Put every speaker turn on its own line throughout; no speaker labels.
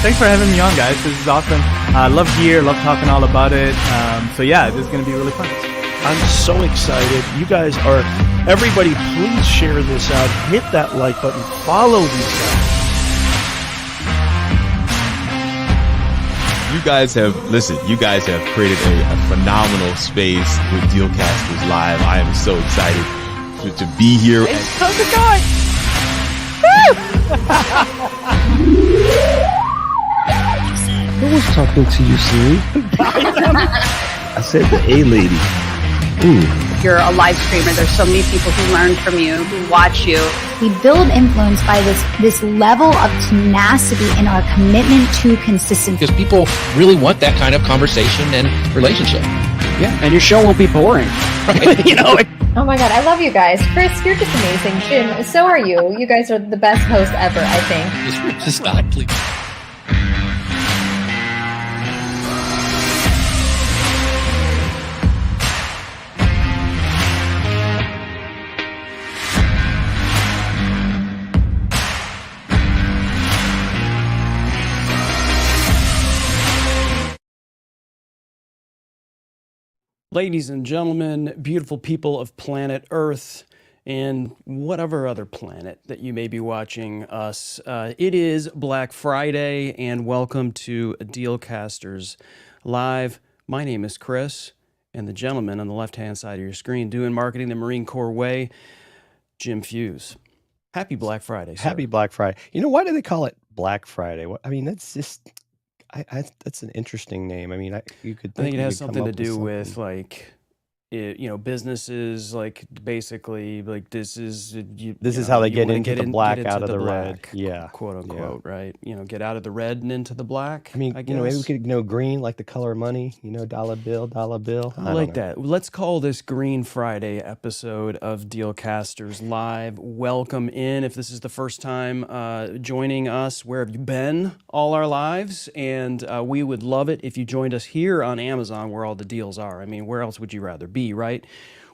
thanks for having me on, guys. This is awesome. I love gear, love talking all about it. So yeah, this is going to be really fun.
I'm so excited. You guys are, everybody, please share this out. Hit that like button. Follow these guys.
You guys have created a phenomenal space with Dealcasters Live. I am so excited to be here.
How's it going?
Who was talking to you, Siri? I said the A lady.
You're a live streamer. There's so many people who learn from you, who watch you.
We build influence by this level of tenacity in our commitment to consistency.
Because people really want that kind of conversation and relationship.
Yeah, and your show won't be boring. Right? You know.
Oh my God, I love you guys. Chris, you're just amazing. Jim, so are you. You guys are the best hosts ever, I think.
Just stop, please.
Ladies and gentlemen, beautiful people of planet Earth and whatever other planet that you may be watching us, it is Black Friday and welcome to Dealcasters Live. My name is Chris, and the gentleman on the left-hand side of your screen doing marketing the Marine Corps way, Jim Fuse. Happy Black Friday, sir.
Happy Black Friday. You know, why do they call it Black Friday? I mean, that's just... that's an interesting name. I mean, you could.
I think it has something to do with like, businesses like basically like this is
how they get into the black
get
out of
the
the red.
black,
Yeah,
quote unquote, right? Get out of the red and into the black.
I mean,
I
maybe we
guess.
could green like the color of money. Dollar bill.
I like that. Let's call this Green Friday episode of Dealcasters Live. Welcome in. If this is the first time joining us, where have you been all our lives? And we would love it if you joined us here on Amazon, where all the deals are. I mean, where else would you rather be, right?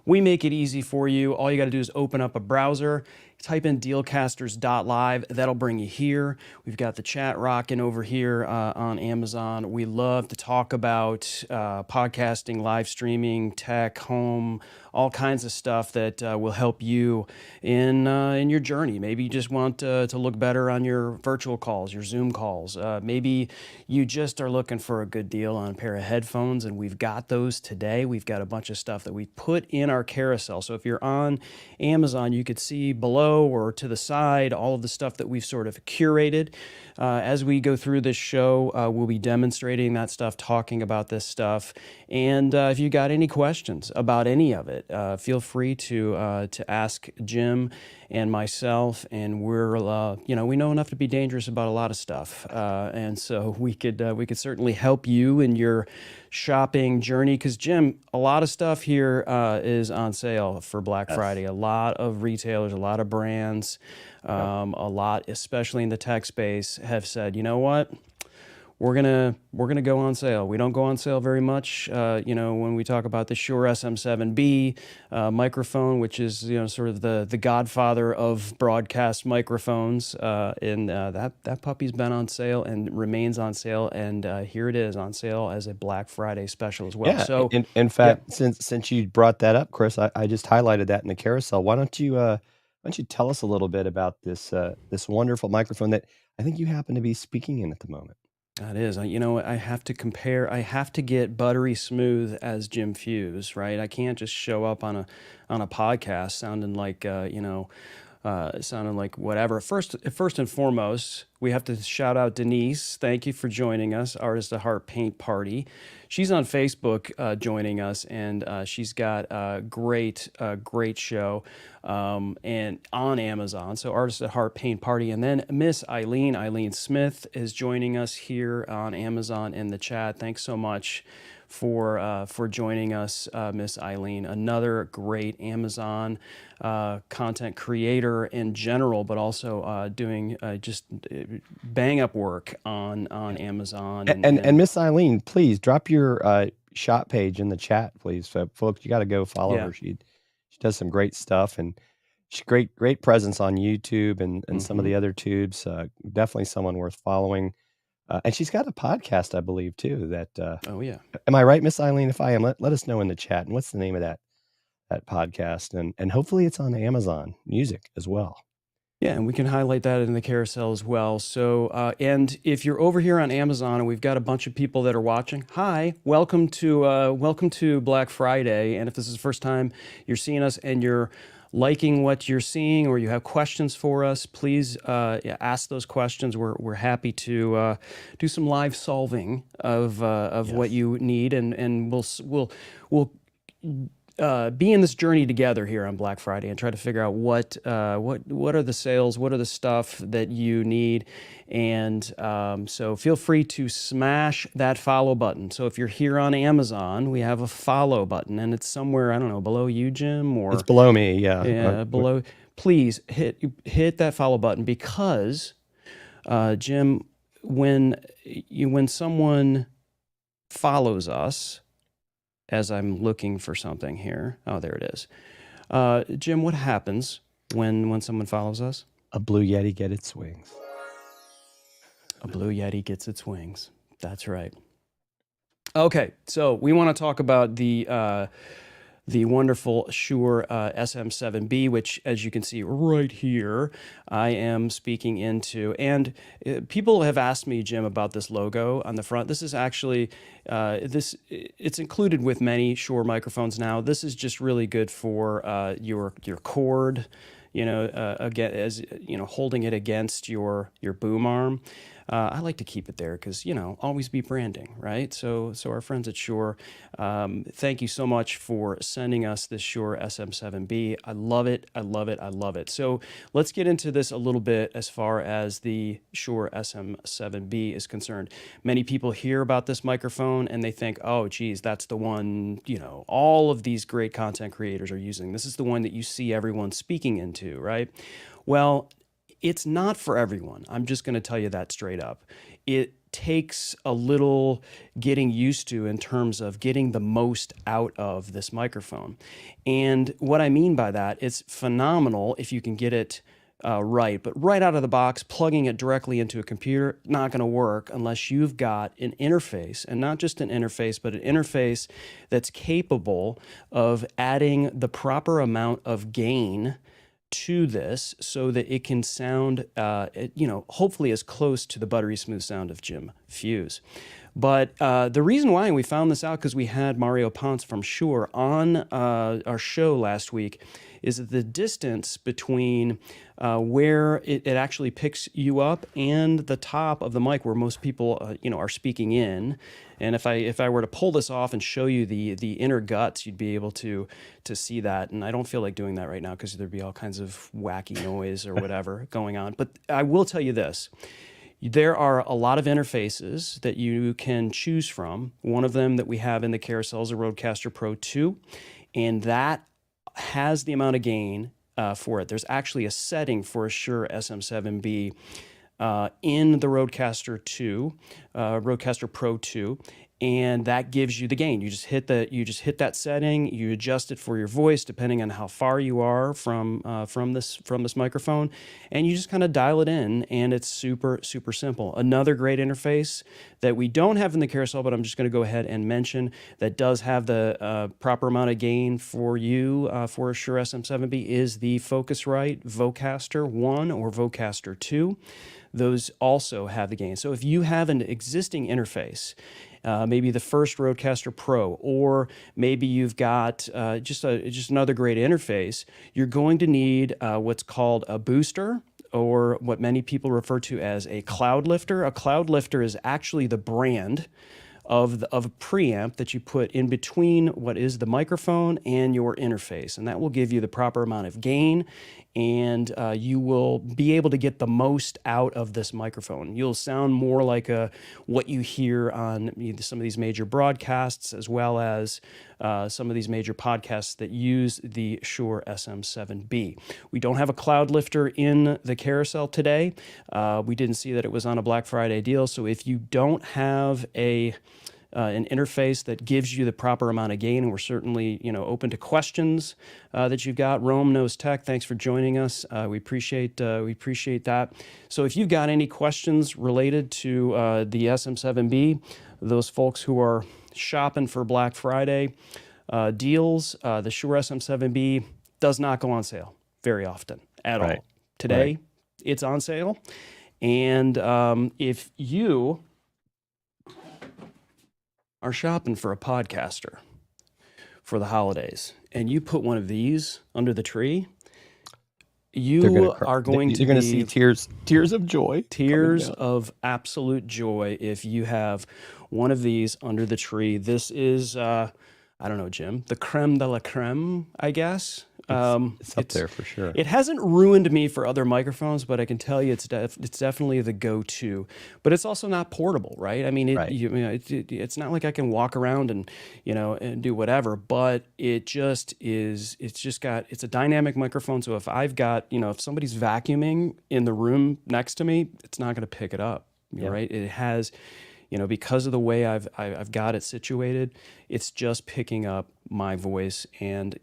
We make it easy for you. All you got to do is open up a browser, type in dealcasters.live. That'll bring you here. We've got the chat rocking over here on Amazon. We love to talk about podcasting, live streaming, tech, home, all kinds of stuff that will help you in your journey. Maybe you just want to look better on your virtual calls, your Zoom calls. Maybe you just are looking for a good deal on a pair of headphones, and we've got those today. We've got a bunch of stuff that we put in our carousel. So if you're on Amazon, you could see below or to the side all of the stuff that we've sort of curated. As we go through this show, we'll be demonstrating that stuff, talking about this stuff. And if you got any questions about any of it, feel free to ask Jim and myself. And we're, we know enough to be dangerous about a lot of stuff. And so we could certainly help you in your shopping journey. Because Jim, a lot of stuff here is on sale for Black Friday. A lot of retailers, a lot of brands. A lot, especially in the tech space, have said, you know what, we're gonna go on sale. We don't go on sale very much. When we talk about the Shure SM7B microphone, which is sort of the godfather of broadcast microphones, and that puppy's been on sale and remains on sale, and here it is on sale as a Black Friday special as well.
Yeah.
So
in fact, since you brought that up, Chris, I just highlighted that in the carousel. Why don't you tell us a little bit about this wonderful microphone that I think you happen to be speaking in at the moment?
That is, I have to compare. I have to get buttery smooth as Jim Fuse, right? I can't just show up on a podcast sounding like sounding like whatever. First and foremost, we have to shout out Denise. Thank you for joining us, Artist at Heart Paint Party. She's on Facebook joining us, and she's got a great show and on Amazon. So Artist at Heart Paint Party. And then Miss Eileen Smith is joining us here on Amazon in the chat. Thanks so much for joining us, Miss Eileen. Another great Amazon content creator in general, but also doing just bang up work on Amazon.
And Miss Eileen, please drop your shop page in the chat, please. So folks, you got to go follow her. She does some great stuff, and she's great presence on YouTube and some of the other tubes. Definitely someone worth following. And she's got a podcast, I believe, too.
Oh yeah.
Am I right, Miss Eileen? If I am, let us know in the chat. And what's the name of that podcast? And hopefully it's on Amazon Music as well.
Yeah, and we can highlight that in the carousel as well. So, and if you're over here on Amazon and we've got a bunch of people that are watching, hi, welcome to Black Friday. And if this is the first time you're seeing us and you're liking what you're seeing or you have questions for us, please ask those questions. We're happy to do some live solving of what you need, and we'll be in this journey together here on Black Friday and try to figure out what are the sales, what are the stuff that you need, and so feel free to smash that follow button. So if you're here on Amazon, we have a follow button, and it's somewhere, I don't know, below you, Jim, or
it's below me. Yeah,
below. Please hit that follow button because, Jim, when someone follows us. As I'm looking for something here. Oh, there it is. Jim, what happens when someone follows us?
A blue Yeti gets its wings.
A blue Yeti gets its wings. That's right. Okay, so we want to talk about the wonderful Shure SM7B, which, as you can see right here, I am speaking into. And people have asked me, Jim, about this logo on the front. This is actually, it's included with many Shure microphones now. This is just really good for your cord, again, as holding it against your boom arm. I like to keep it there because, always be branding, right? So our friends at Shure, thank you so much for sending us this Shure SM7B. I love it. I love it. I love it. So let's get into this a little bit as far as the Shure SM7B is concerned. Many people hear about this microphone and they think, oh, geez, that's the one, all of these great content creators are using. This is the one that you see everyone speaking into, right? Well, it's not for everyone. I'm just going to tell you that straight up. It takes a little getting used to in terms of getting the most out of this microphone. And what I mean by that, it's phenomenal if you can get it right. But right out of the box, plugging it directly into a computer, not going to work unless you've got an interface, and not just an interface, but an interface that's capable of adding the proper amount of gain to this so that it can sound, hopefully as close to the buttery smooth sound of Jim Fuse. But the reason why we found this out, because we had Mario Ponce from Shure on our show last week, is that the distance between where it actually picks you up and the top of the mic, where most people are speaking in. And if I were to pull this off and show you the inner guts, you'd be able to see that. And I don't feel like doing that right now because there'd be all kinds of wacky noise or whatever going on. But I will tell you this. There are a lot of interfaces that you can choose from. One of them that we have in the carousel is a Rodecaster Pro 2, and that has the amount of gain for it. There's actually a setting for a Shure SM7B in the Rodecaster Pro 2, and that gives you the gain. You just hit that setting. You adjust it for your voice depending on how far you are from this microphone, and you just kind of dial it in, and it's super simple. Another great interface that we don't have in the carousel, but I'm just going to go ahead and mention, that does have the proper amount of gain for you for a Shure SM7B is the Focusrite Vocaster 1 or Vocaster 2. Those also have the gain. So if you have an existing interface, maybe the first Rodecaster Pro, or maybe you've got just another great interface, you're going to need what's called a booster, or what many people refer to as a cloud lifter. A cloud lifter is actually the brand of a preamp that you put in between what is the microphone and your interface, and that will give you the proper amount of gain, and you will be able to get the most out of this microphone. You'll sound more like what you hear on some of these major broadcasts, as well as some of these major podcasts that use the Shure SM7B. We don't have a cloud lifter in the carousel today. We didn't see that it was on a Black Friday deal, so if you don't have a an interface that gives you the proper amount of gain, and we're certainly open to questions that you've got. Rome Knows Tech, thanks for joining us. We appreciate that. So if you've got any questions related to the SM7B, those folks who are shopping for Black Friday deals, the Shure SM7B does not go on sale very often at all. Today, it's on sale, and if you are shopping for a podcaster for the holidays and you put one of these under the tree, you are going to
see tears of joy,
tears of absolute joy if you have one of these under the tree. This is I don't know, Jim, the creme de la creme, I guess.
It's up there for sure.
It hasn't ruined me for other microphones, but I can tell you it's definitely the go-to. But it's also not portable, right? I mean, it's not like I can walk around and and do whatever. But it just is. It's a dynamic microphone. So if I've got if somebody's vacuuming in the room next to me, it's not going to pick it up, right? It has. Because of the way I've got it situated, it's just picking up my voice. And,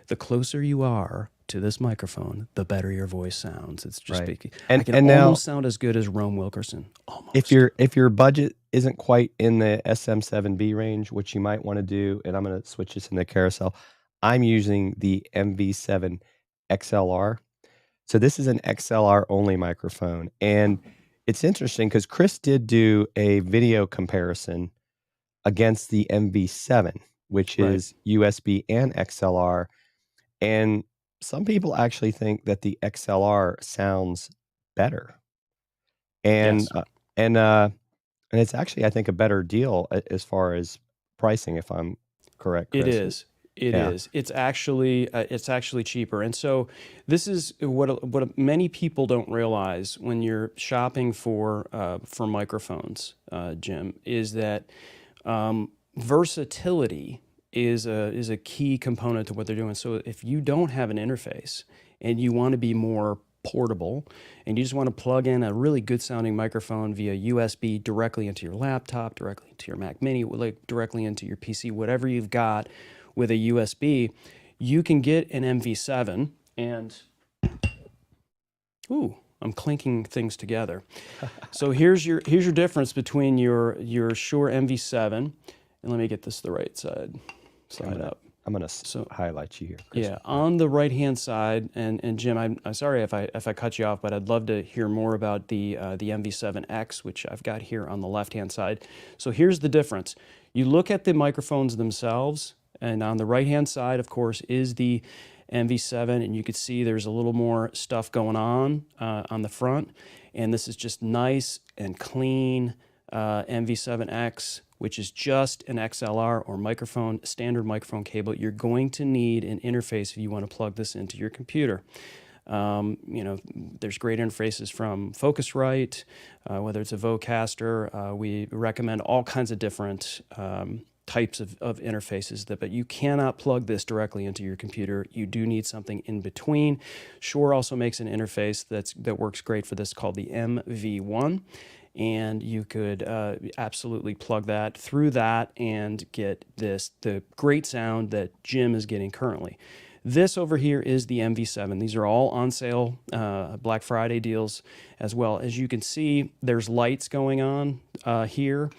the closer you are to this microphone, the better your voice sounds. It's just I can almost sound as good as Rome Wilkerson. Almost.
If your budget isn't quite in the SM7B range, which you might want to do, and I'm going to switch this into carousel, I'm using the MV7 XLR. So this is an XLR only microphone. And it's interesting because Chris did do a video comparison against the MV7, which is USB and XLR. And some people actually think that the XLR sounds better. And it's actually, I think, a better deal as far as pricing, if I'm correct, Chris.
It is. It is. It's actually cheaper. And so this is what many people don't realize when you're shopping for microphones, Jim, is that versatility is a key component to what they're doing. So if you don't have an interface and you want to be more portable and you just want to plug in a really good sounding microphone via USB directly into your laptop, directly into your Mac Mini, directly into your PC, whatever you've got, with a USB, you can get an MV7 and, I'm clinking things together. So here's your difference between your Shure MV7, and let me get this the right side up.
I'm gonna highlight you here, Chris.
Yeah, on the right hand side, and Jim, I'm sorry if I cut you off, but I'd love to hear more about the MV7X, which I've got here on the left hand side. So here's the difference. You look at the microphones themselves. And on the right-hand side, of course, is the MV7, and you can see there's a little more stuff going on the front. And this is just nice and clean MV7X, which is just an XLR or standard microphone cable. You're going to need an interface if you want to plug this into your computer. There's great interfaces from Focusrite, whether it's a Vocaster. We recommend all kinds of different types of interfaces, but you cannot plug this directly into your computer. You do need something in between. Shure also makes an interface that works great for this called the MV1, and you could absolutely plug that through that and get the great sound that Jim is getting currently. This over here is the MV7. These are all on sale, Black Friday deals as well. As you can see, there's lights going on here.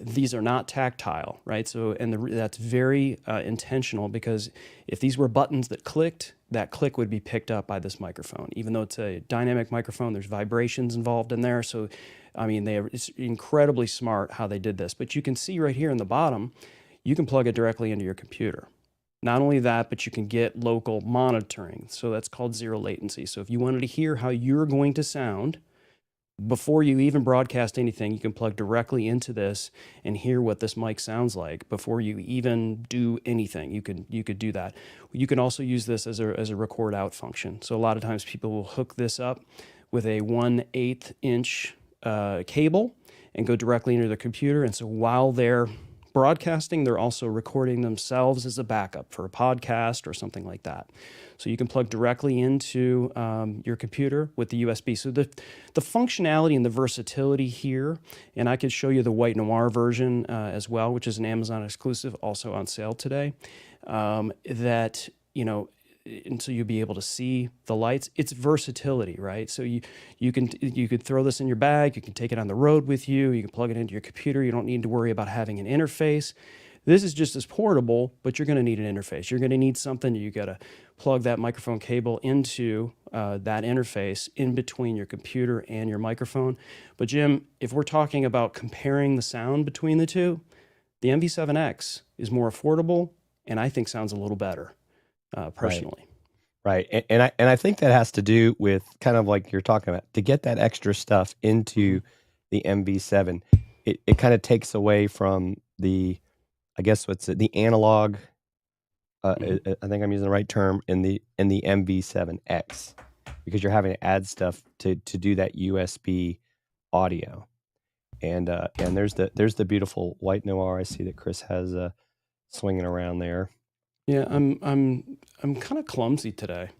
These are not tactile, right? So, that's very intentional, because if these were buttons that clicked, that click would be picked up by this microphone. Even though it's a dynamic microphone, there's vibrations involved in there. So, I mean, it's incredibly smart how they did this. But you can see right here in the bottom, you can plug it directly into your computer. Not only that, but you can get local monitoring. So that's called zero latency. So if you wanted to hear how you're going to sound before you even broadcast anything, you can plug directly into this and hear what this mic sounds like before you even do anything. You could do that. You can also use this as a record out function. So a lot of times people will hook this up with a 1/8 inch cable and go directly into their computer. And so while they're broadcasting, they're also recording themselves as a backup for a podcast or something like that. So you can plug directly into your computer with the USB. So the functionality and the versatility here, and I could show you the White Noir version as well, which is an Amazon exclusive, also on sale today. That, you know, and so you'll be able to see the lights. It's versatility, right? So you could throw this in your bag, you can take it on the road with you, you can plug it into your computer. You don't need to worry about having an interface. This is just as portable, but you're going to need an interface. You're going to need something. You got to plug that microphone cable into that interface in between your computer and your microphone. But Jim, if we're talking about comparing the sound between the two, the MV7X is more affordable and I think sounds a little better. Personally.
Right. And I think that has to do with kind of like you're talking about, to get that extra stuff into the MV7, it kind of takes away from the, I guess the analog, I think I'm using the right term, in the MV7X, because you're having to add stuff to do that USB audio. And there's the beautiful White Noir I see that Chris has swinging around there.
Yeah, I'm kind of clumsy today.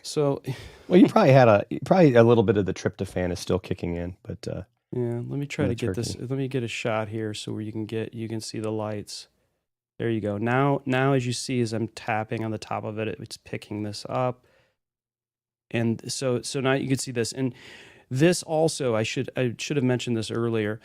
So,
well, you probably had a little bit of the tryptophan is still kicking in, but
yeah, let me try to get this. Let me get a shot here so where you can see the lights. There you go. Now as you see, as I'm tapping on the top of it, it's picking this up, and so now you can see this. And this also, I should have mentioned this earlier.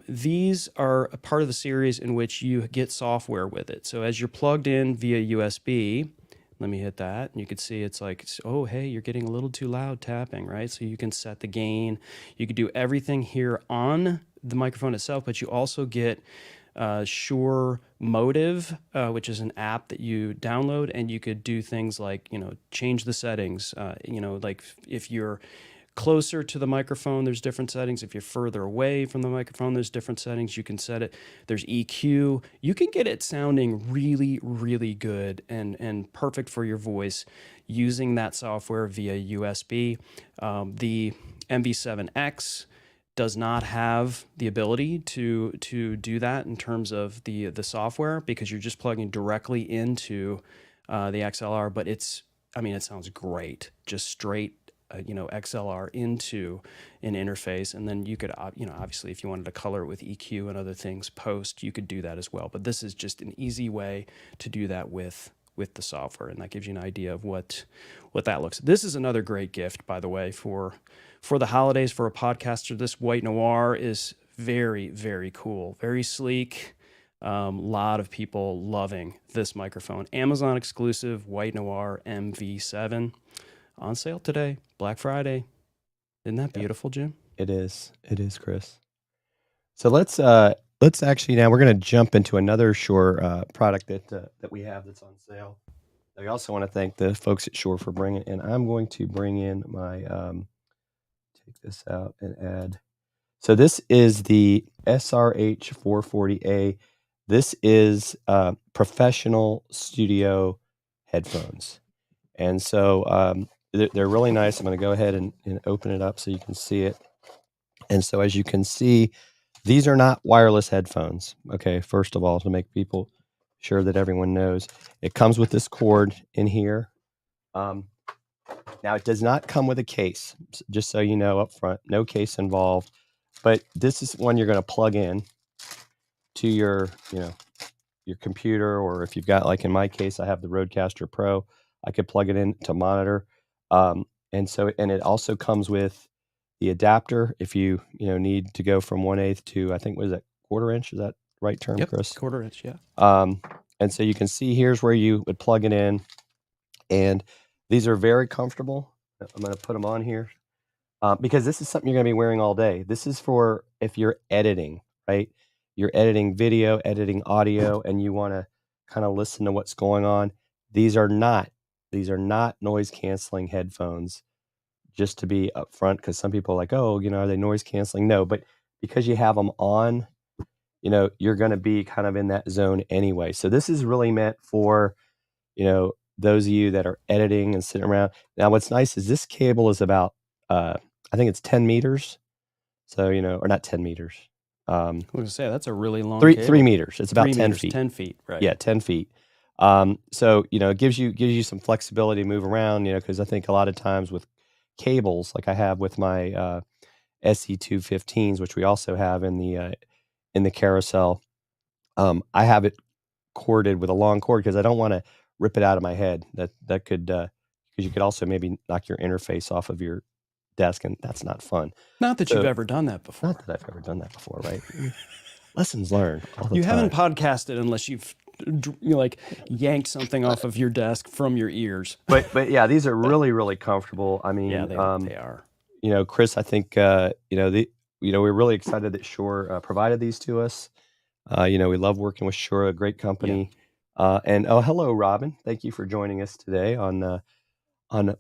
These are a part of the series in which you get software with it. So as you're plugged in via USB, let me hit that, and you can see it's like, oh, hey, you're getting a little too loud tapping, right? So you can set the gain. You can do everything here on the microphone itself, but you also get Shure Motive, which is an app that you download, and you could do things like, change the settings. Like if you're closer to the microphone, there's different settings. If you're further away from the microphone, there's different settings. You can set it. There's EQ. You can get it sounding really, really good and perfect for your voice using that software via USB. The MV7X does not have the ability to do that in terms of the software, because you're just plugging directly into the XLR. But it sounds great, just straight XLR into an interface, and then you could obviously, if you wanted to color it with EQ and other things post, you could do that as well. But this is just an easy way to do that with the software, and that gives you an idea of what that looks. This is another great gift, by the way, for the holidays for a podcaster. This White Noir is very, very cool, very sleek. Lot of people loving this microphone. Amazon exclusive White Noir MV7. On sale today, Black Friday. Isn't that beautiful, Jim?
It is, Chris. So let's actually, now we're going to jump into another Shure product that we have that's on sale. I also want to thank the folks at Shure for bringing, and I'm going to bring in my take this out and add. So this is the SRH 440A. This is professional studio headphones, and so they're really nice. I'm going to go ahead and open it up so you can see it. And so as you can see, these are not wireless headphones. Okay, first of all, to make people sure that everyone knows, it comes with this cord in here. Now, it does not come with a case, just so you know up front. No case involved. But this is one you're going to plug in to your computer, or if you've got, like in my case, I have the Rodecaster Pro, I could plug it in to monitor. And it also comes with the adapter if you need to go from 1/8 to, I think, what is that, 1/4 inch? Is that the right term,
yep,
Chris?
1/4 inch, yeah.
And so you can see here's where you would plug it in, and these are very comfortable. I'm going to put them on here because this is something you're going to be wearing all day. This is for if you're editing, right? You're editing video, editing audio, and you want to kind of listen to what's going on. These are not noise canceling headphones, just to be upfront, because some people are like, oh, are they noise canceling? No, but because you have them on, you're going to be kind of in that zone anyway. So this is really meant for, those of you that are editing and sitting around. Now, what's nice is this cable is about, I think it's 10 meters. So, or not 10 meters.
I was gonna say that's a really long
three
cable.
meters. It's about
3
10
meters,
feet.
10 feet, right?
Yeah, 10 feet. So it gives you some flexibility to move around. Because I think a lot of times with cables, like I have with my SE215s, which we also have in the carousel, I have it corded with a long cord because I don't want to rip it out of my head. That could because you could also maybe knock your interface off of your desk, and that's not fun.
Not that you've
So-
ever done that before.
Not that I've ever done that before, right? Lessons learned all the
You
time.
haven't podcasted unless you've yanked something off of your desk from your ears.
But yeah, these are really, really comfortable. I mean,
Yeah, they are.
Chris, I think we're really excited that Shure provided these to us. We love working with Shure, a great company. And hello, Robin. Thank you for joining us today on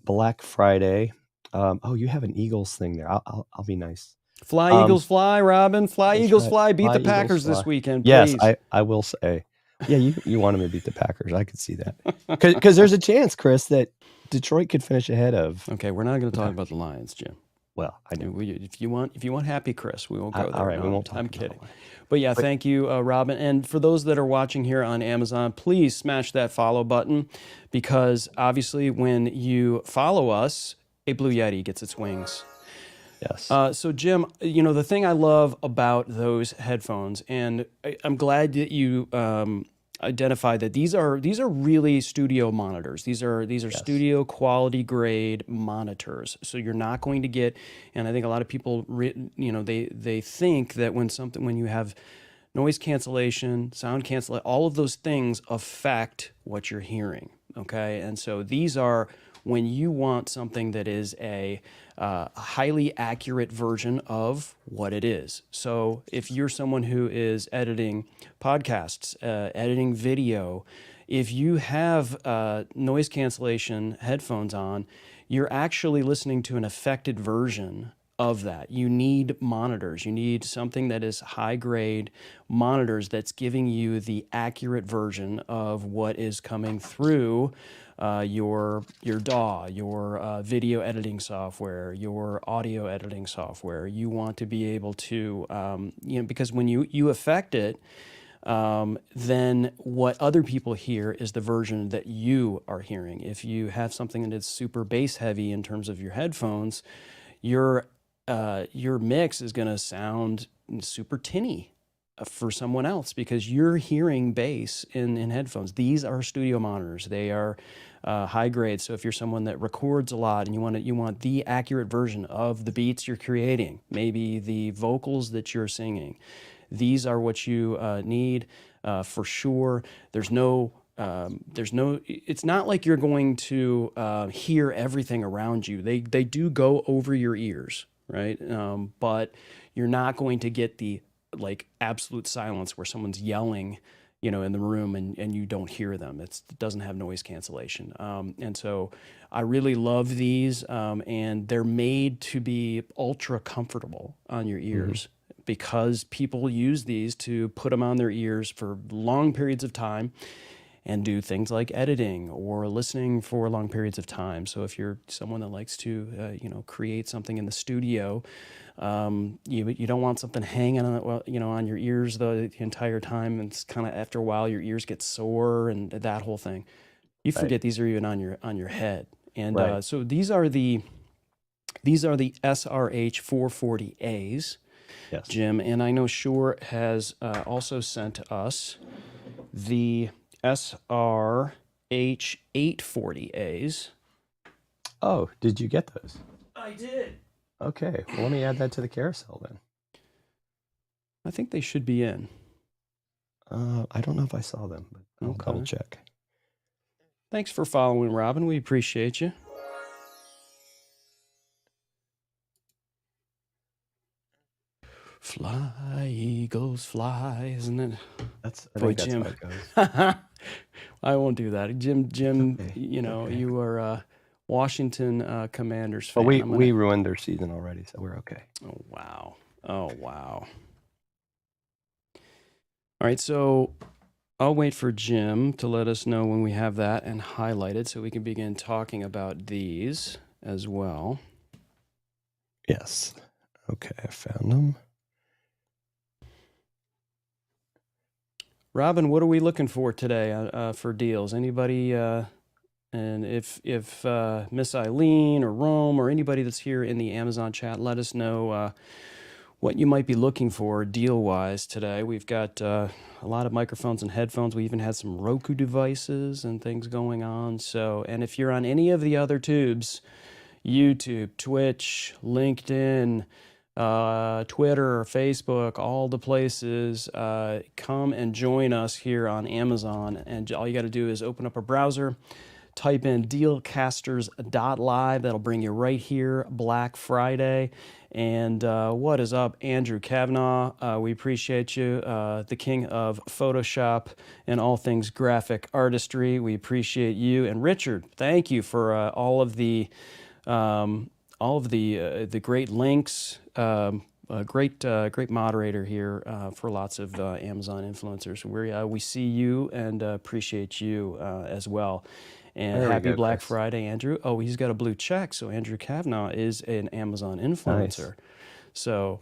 Black Friday. You have an Eagles thing there. I'll be nice.
Fly Eagles fly, Robin. Fly
That's
Eagles
right.
fly. Beat
Fly
the
Eagles
Packers this
fly.
weekend,
Yes,
please.
I will say. Yeah, you want them to beat the Packers. I could see that. Because there's a chance, Chris, that Detroit could finish ahead of.
Okay, we're not going to talk about the Lions, Jim.
Well, I know.
If you want happy Chris, we won't go there.
All right,
No,
we won't talk
I'm
about
kidding.
the Lions.
But yeah, thank you, Robin. And for those that are watching here on Amazon, please smash that follow button because obviously when you follow us, a Blue Yeti gets its wings.
Yes.
So Jim, the thing I love about those headphones, and I'm glad that you identified that these are really studio monitors. These are studio quality grade monitors. So you're not going to get, and I think a lot of people, they think that when you have noise cancellation, sound cancellation, all of those things affect what you're hearing. Okay, and so these are when you want something that is a highly accurate version of what it is. So if you're someone who is editing podcasts, editing video, if you have noise cancellation headphones on, you're actually listening to an affected version of that. You need monitors. You need something that is high grade monitors that's giving you the accurate version of what is coming through your DAW, your video editing software, your audio editing software. You want to be able to, because when you affect it, then what other people hear is the version that you are hearing. If you have something that is super bass heavy in terms of your headphones, your mix is going to sound super tinny for someone else because you're hearing bass in headphones. These are studio monitors. They are high grade. So if you're someone that records a lot and you want the accurate version of the beats you're creating, maybe the vocals that you're singing, these are what you need for sure. It's not like you're going to hear everything around you. They do go over your ears, right? But you're not going to get the absolute silence where someone's yelling, in the room and you don't hear them. It doesn't have noise cancellation. And so I really love these, and they're made to be ultra comfortable on your ears because people use these to put them on their ears for long periods of time and do things like editing or listening for long periods of time. So if you're someone that likes to, create something in the studio, you don't want something hanging on your ears the entire time. And it's kind of after a while your ears get sore and that whole thing. You forget these are even on your head. And so these are the SRH 440As,
Yes.
Jim. And I know Shure has also sent us the SRH 840As.
Oh, did you get those?
I did.
Okay. Well, let me add that to the carousel then.
I think they should be in.
I don't know if I saw them, but I'll
Okay.
double check.
Thanks for following, Robin. We appreciate you. Fly, Eagles, fly, isn't it?
I
Boy,
think that's
Jim.
how it goes.
I won't do that. Jim,
Okay.
you are a Washington Commanders
But
fan.
we ruined their season already, so we're okay.
Oh, wow. Oh, wow. All right, so I'll wait for Jim to let us know when we have that and highlighted so we can begin talking about these as well.
Yes. Okay, I found them.
Robin, what are we looking for today for deals? Anybody? And if Miss Eileen or Rome or anybody that's here in the Amazon chat, let us know what you might be looking for deal-wise today. We've got a lot of microphones and headphones. We even had some Roku devices and things going on. So, and if you're on any of the other tubes, YouTube, Twitch, LinkedIn, Twitter, Facebook, all the places, come and join us here on Amazon. And all you got to do is open up a browser, type in dealcasters.live. That'll bring you right here, Black Friday. And what is up, Andrew Kavanaugh? We appreciate you, the king of Photoshop and all things graphic artistry. We appreciate you. And Richard, thank you for all of the great links. Great moderator here for lots of Amazon influencers. We see you and appreciate you as well. And
There we
happy
go,
Black
Chris.
Friday, Andrew. Oh, he's got a blue check. So Andrew Kavanaugh is an Amazon influencer.
Nice.
So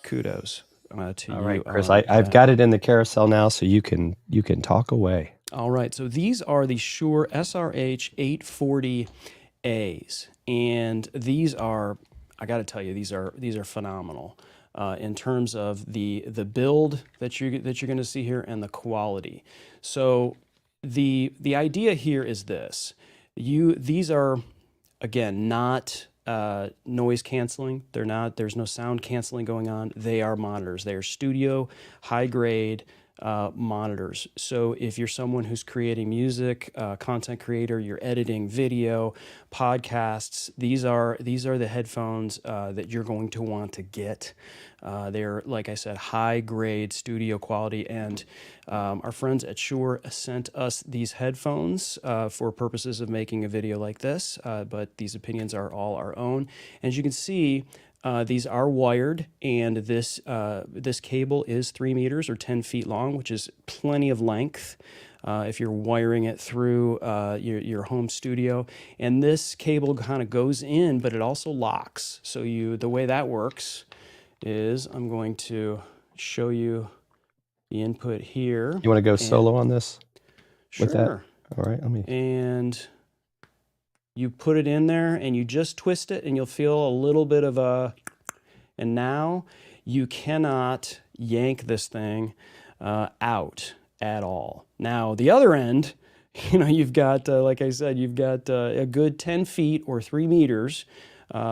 kudos to
All
you.
right, Chris.
on
I've
that.
got it in the carousel now, so you can talk away.
All right, so these are the Shure SRH 840As, and these are, I got to tell you, these are phenomenal in terms of the build that you're going to see here and the quality. So the idea here is this: these are, again, not noise canceling. They're not. There's no sound canceling going on. They are monitors. They are studio high grade monitors. So if you're someone who's creating music, content creator, you're editing video, podcasts, these are the headphones that you're going to want to get. They're, like I said, high grade studio quality, and our friends at Shure sent us these headphones for purposes of making a video like this, but these opinions are all our own. As you can see, these are wired, and this cable is 3 meters or 10 feet long, which is plenty of length if you're wiring it through your home studio. And this cable kind of goes in, but it also locks. So the way that works is, I'm going to show you the input here.
You want to go solo on this? With that?
Sure.
All right, let me.
And you put it in there and you just twist it and you'll feel a little bit of and now you cannot yank this thing out at all. Now the other end, you've got, like I said, you've got a good 10 feet or 3 meters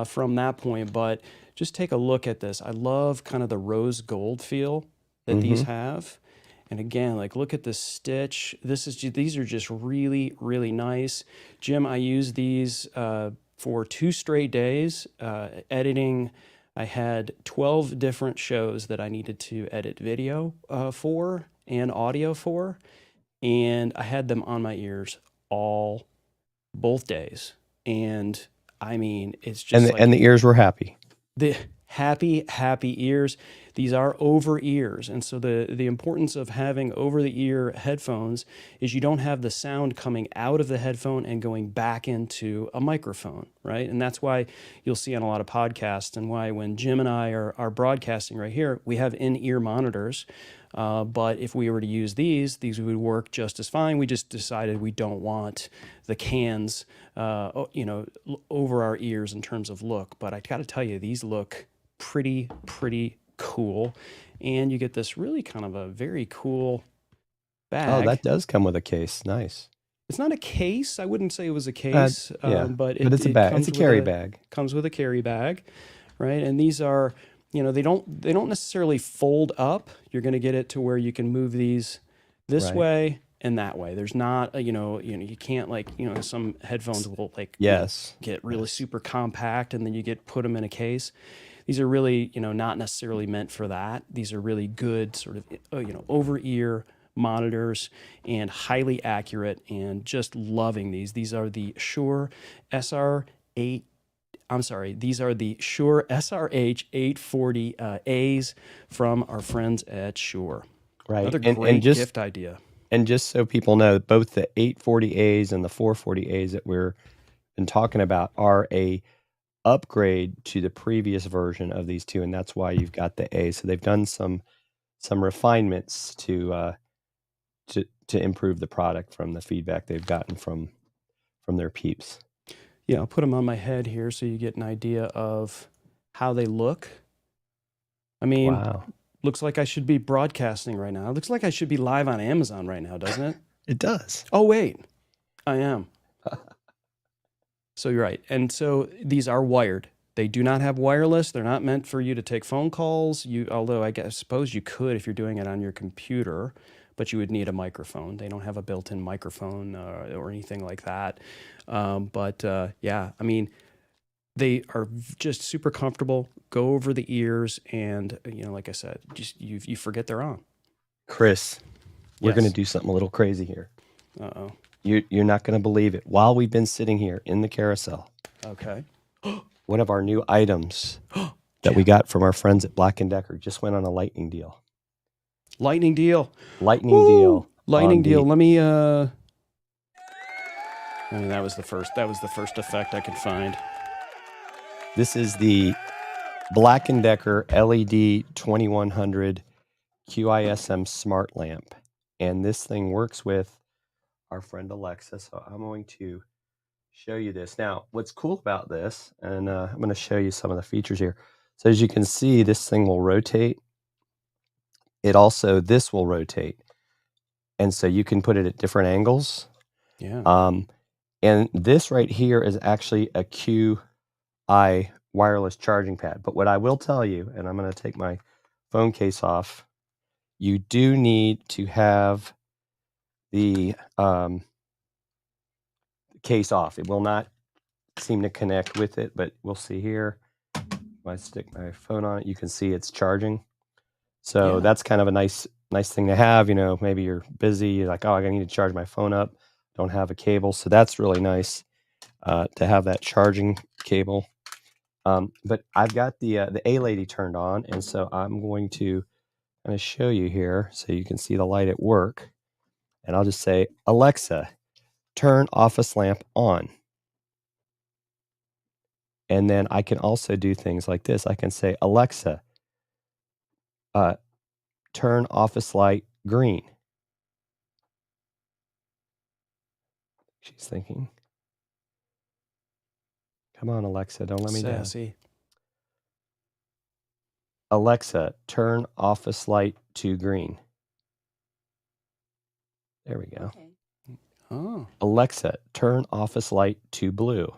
from that point, but just take a look at this. I love kind of the rose gold feel that these have. And again, like, look at the stitch. These are just really, really nice. Jim, I used these for 2 straight days editing. I had 12 different shows that I needed to edit video for and audio for, and I had them on my ears both days. And I mean, it's just
And the ears were happy.
The happy ears. These are over ears, and so the importance of having over the ear headphones is you don't have the sound coming out of the headphone and going back into a microphone, right? And that's why you'll see on a lot of podcasts, and why when Jim and I are broadcasting right here, we have in-ear monitors. But if we were to use these would work just as fine. We just decided we don't want the cans, over our ears in terms of look. But I got to tell you, these look pretty cool, and you get this really kind of a very cool bag.
Oh, that does come with a case. Nice.
It's not a case. I wouldn't say it was a case, but
it's a bag. It's a carry bag.
Comes with a carry bag, right? And these are, they don't necessarily fold up. You're going to get it to where you can move these this way and that way. There's not, you can't, like, some headphones will get really super compact, and then you put them in a case. These are really, not necessarily meant for that. These are really good sort of, over ear monitors, and highly accurate, and just loving these. These are the Shure SR8. These are the Shure SRH 840As from our friends at Shure.
Right.
Another great gift idea.
And just so people know, both the 840As and the 440As that we're been talking about are a upgrade to the previous version of these two, and that's why you've got the A. So they've done some refinements to to improve the product from the feedback they've gotten from their peeps.
Yeah, I'll put them on my head here so you get an idea of how they look. I mean,
Wow.
looks like I should be broadcasting right now. It looks like I should be live on Amazon right now, doesn't it?
It does.
Oh, wait, I am. So you're right. And so these are wired. They do not have wireless. They're not meant for you to take phone calls. Although I suppose you could if you're doing it on your computer, but you would need a microphone. They don't have a built-in microphone or anything like that. Yeah, I mean, they are just super comfortable. Go over the ears, and like I said, just you forget they're on.
Chris, we're
Yes.
going to do something a little crazy here.
Uh-oh.
You're not going to believe it. While we've been sitting here in the carousel,
Okay.
one of our new items that we got from our friends at Black & Decker just went on a lightning deal.
Lightning deal.
Lightning
Woo!
deal.
Lightning
on
deal.
the-
Let me I mean, that was the first effect I could find.
This is the Black & Decker LED 2100 QISM smart lamp. And this thing works with our friend Alexa. So I'm going to show you this. Now, what's cool about this, and I'm going to show you some of the features here. So as you can see, this thing will rotate. This will rotate. And so you can put it at different angles.
Yeah.
And this right here is actually a QI wireless charging pad. But what I will tell you, and I'm going to take my phone case off, you do need to have the case off. It will not seem to connect with it, but we'll see here. If I stick my phone on it, you can see it's charging. So
Yeah.
that's kind of a nice thing to have. Maybe you're busy, you're like, oh, I need to charge my phone up, don't have a cable. So that's really nice to have that charging cable. But I've got the A lady turned on, and so I'm going to kind of show you here so you can see the light at work. And I'll just say, Alexa, turn office lamp on. And then I can also do things like this. I can say, Alexa, turn office light green. She's thinking. Come on, Alexa, don't let me down.
Sassy.
Alexa, turn office light to green. There we go.
Okay.
Oh.
Alexa, turn office light to blue.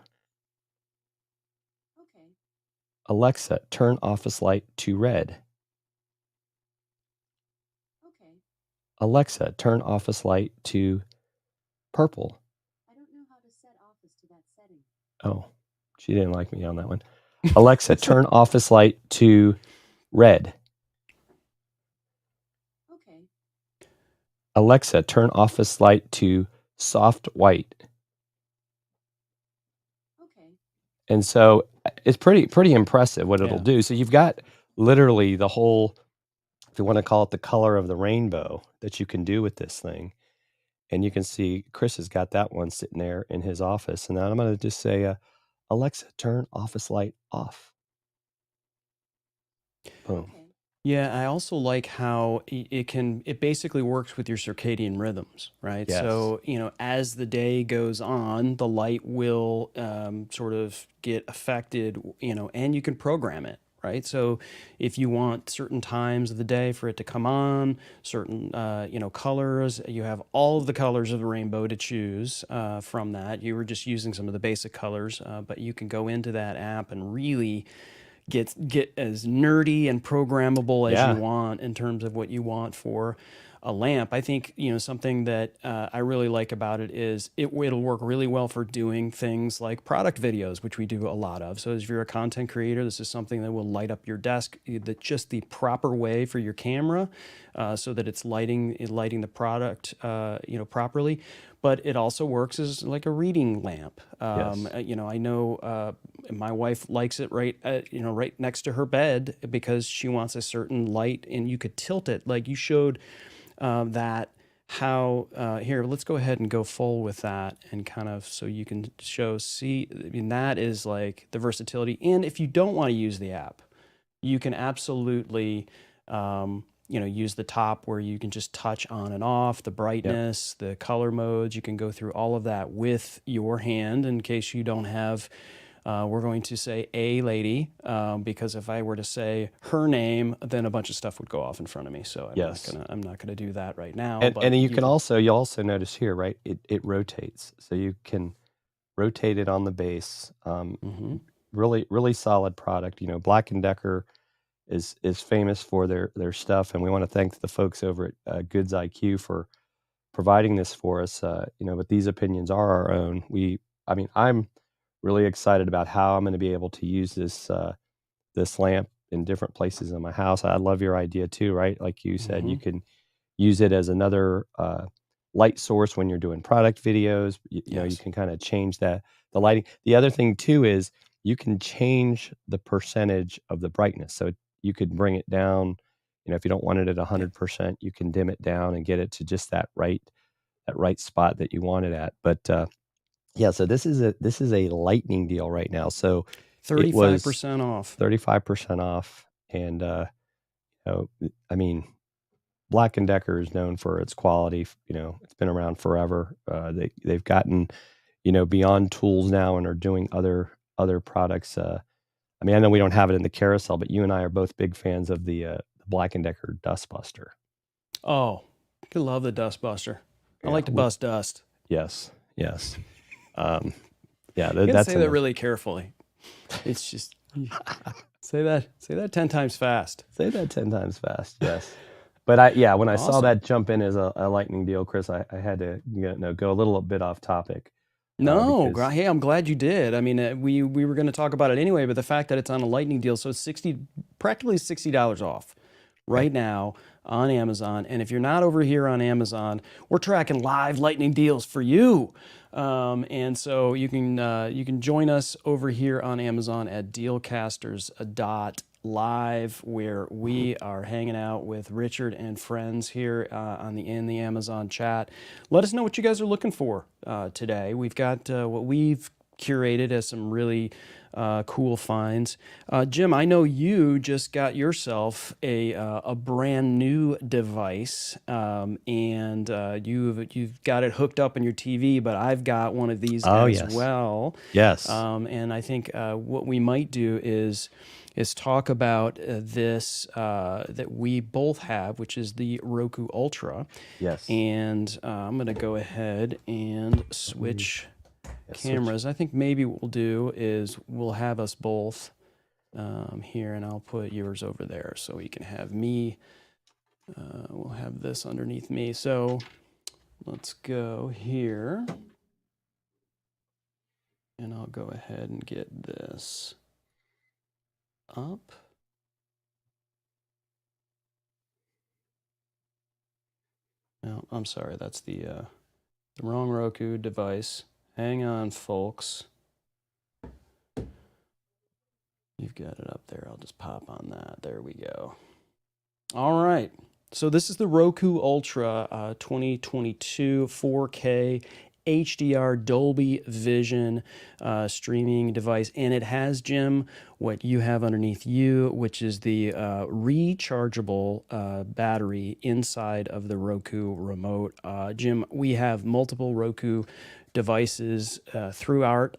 Okay.
Alexa, turn office light to red.
Okay.
Alexa, turn office light to purple.
I don't know how to set office to that setting.
Oh, she didn't like me on that one. Alexa, turn office light to red.
Okay.
Alexa, turn office light to soft white.
Okay.
And so it's pretty impressive what it'll
Yeah.
do. So you've got literally the whole, if you want to call it the color of the rainbow, that you can do with this thing. And you can see Chris has got that one sitting there in his office. And now I'm going to just say, Alexa, turn office light off. Boom.
Okay.
Yeah, I also like how it basically works with your circadian rhythms, right?
Yes.
So, as the day goes on, the light will sort of get affected, and you can program it, right? So if you want certain times of the day for it to come on, certain, colors, you have all of the colors of the rainbow to choose from that. You were just using some of the basic colors, but you can go into that app and really get as nerdy and programmable as
Yeah.
you want in terms of what you want for a lamp. I think something that I really like about it is it'll work really well for doing things like product videos, which we do a lot of. So if you're a content creator, this is something that will light up your desk just the proper way for your camera, so that it's lighting the product properly. But it also works as like a reading lamp.
Yes.
I know my wife likes it right next to her bed because she wants a certain light, and you could tilt it like you showed that. How here? Let's go ahead and go full with that, and kind of so you can see. I mean, that is like the versatility. And if you don't want to use the app, you can absolutely use the top where you can just touch on and off the brightness, the color modes. You can go through all of that with your hand in case you don't have. We're going to say a lady because if I were to say her name, then a bunch of stuff would go off in front of me. So I'm not gonna do that right now.
And you'll also notice here, right? It rotates, so you can rotate it on the base. Really, really solid product. Black and Decker is famous for their stuff, and we want to thank the folks over at Goods IQ for providing this for us. But these opinions are our own. I'm really excited about how I'm going to be able to use this lamp in different places in my house. I love your idea too, right? Like you said, you can use it as another light source when you're doing product videos. You can kind of change the lighting. The other thing too is you can change the percentage of the brightness. So you could bring it down. If you don't want it at 100%, you can dim it down and get it to just that right spot that you want it at. But so this is a lightning deal right now. So
35% off.
35% off, and Black and Decker is known for its quality. It's been around forever. They've gotten beyond tools now and are doing other products. I know we don't have it in the carousel, but you and I are both big fans of the Black and Decker Dustbuster.
Oh, I love the Dustbuster. I like to bust dust.
Yes.
You gotta say that really carefully. It's just say that 10 times fast.
Say that 10 times fast. Yes. But when I saw that jump in as a lightning deal, Chris, I had to go a little bit off topic.
Hey, I'm glad you did. We were going to talk about it anyway, but the fact that it's on a lightning deal, so it's practically $60 off right now on Amazon. And if you're not over here on Amazon, we're tracking live lightning deals for you. And so you can join us over here on Amazon at dealcasters.live, where we are hanging out with Richard and friends here in the Amazon chat. Let us know what you guys are looking for today. We've got what we've curated as some really cool finds. Jim, I know you just got yourself a brand new device, and you've got it hooked up on your TV, but I've got one of these as well.
Yes.
And I think what we might do is talk about this that we both have, which is the Roku Ultra.
Yes.
And I'm going to go ahead and switch cameras. I think maybe what we'll do is we'll have us both here, and I'll put yours over there so you can have me. We'll have this underneath me. So let's go here, and I'll go ahead and get this up. No, I'm sorry, that's the wrong Roku device. Hang on, folks. You've got it up there. I'll just pop on that. There we go. All right. So this is the Roku Ultra 2022 4K HDR Dolby Vision streaming device. And it has, Jim, what you have underneath you, which is the rechargeable battery inside of the Roku remote. Jim, we have multiple Roku devices throughout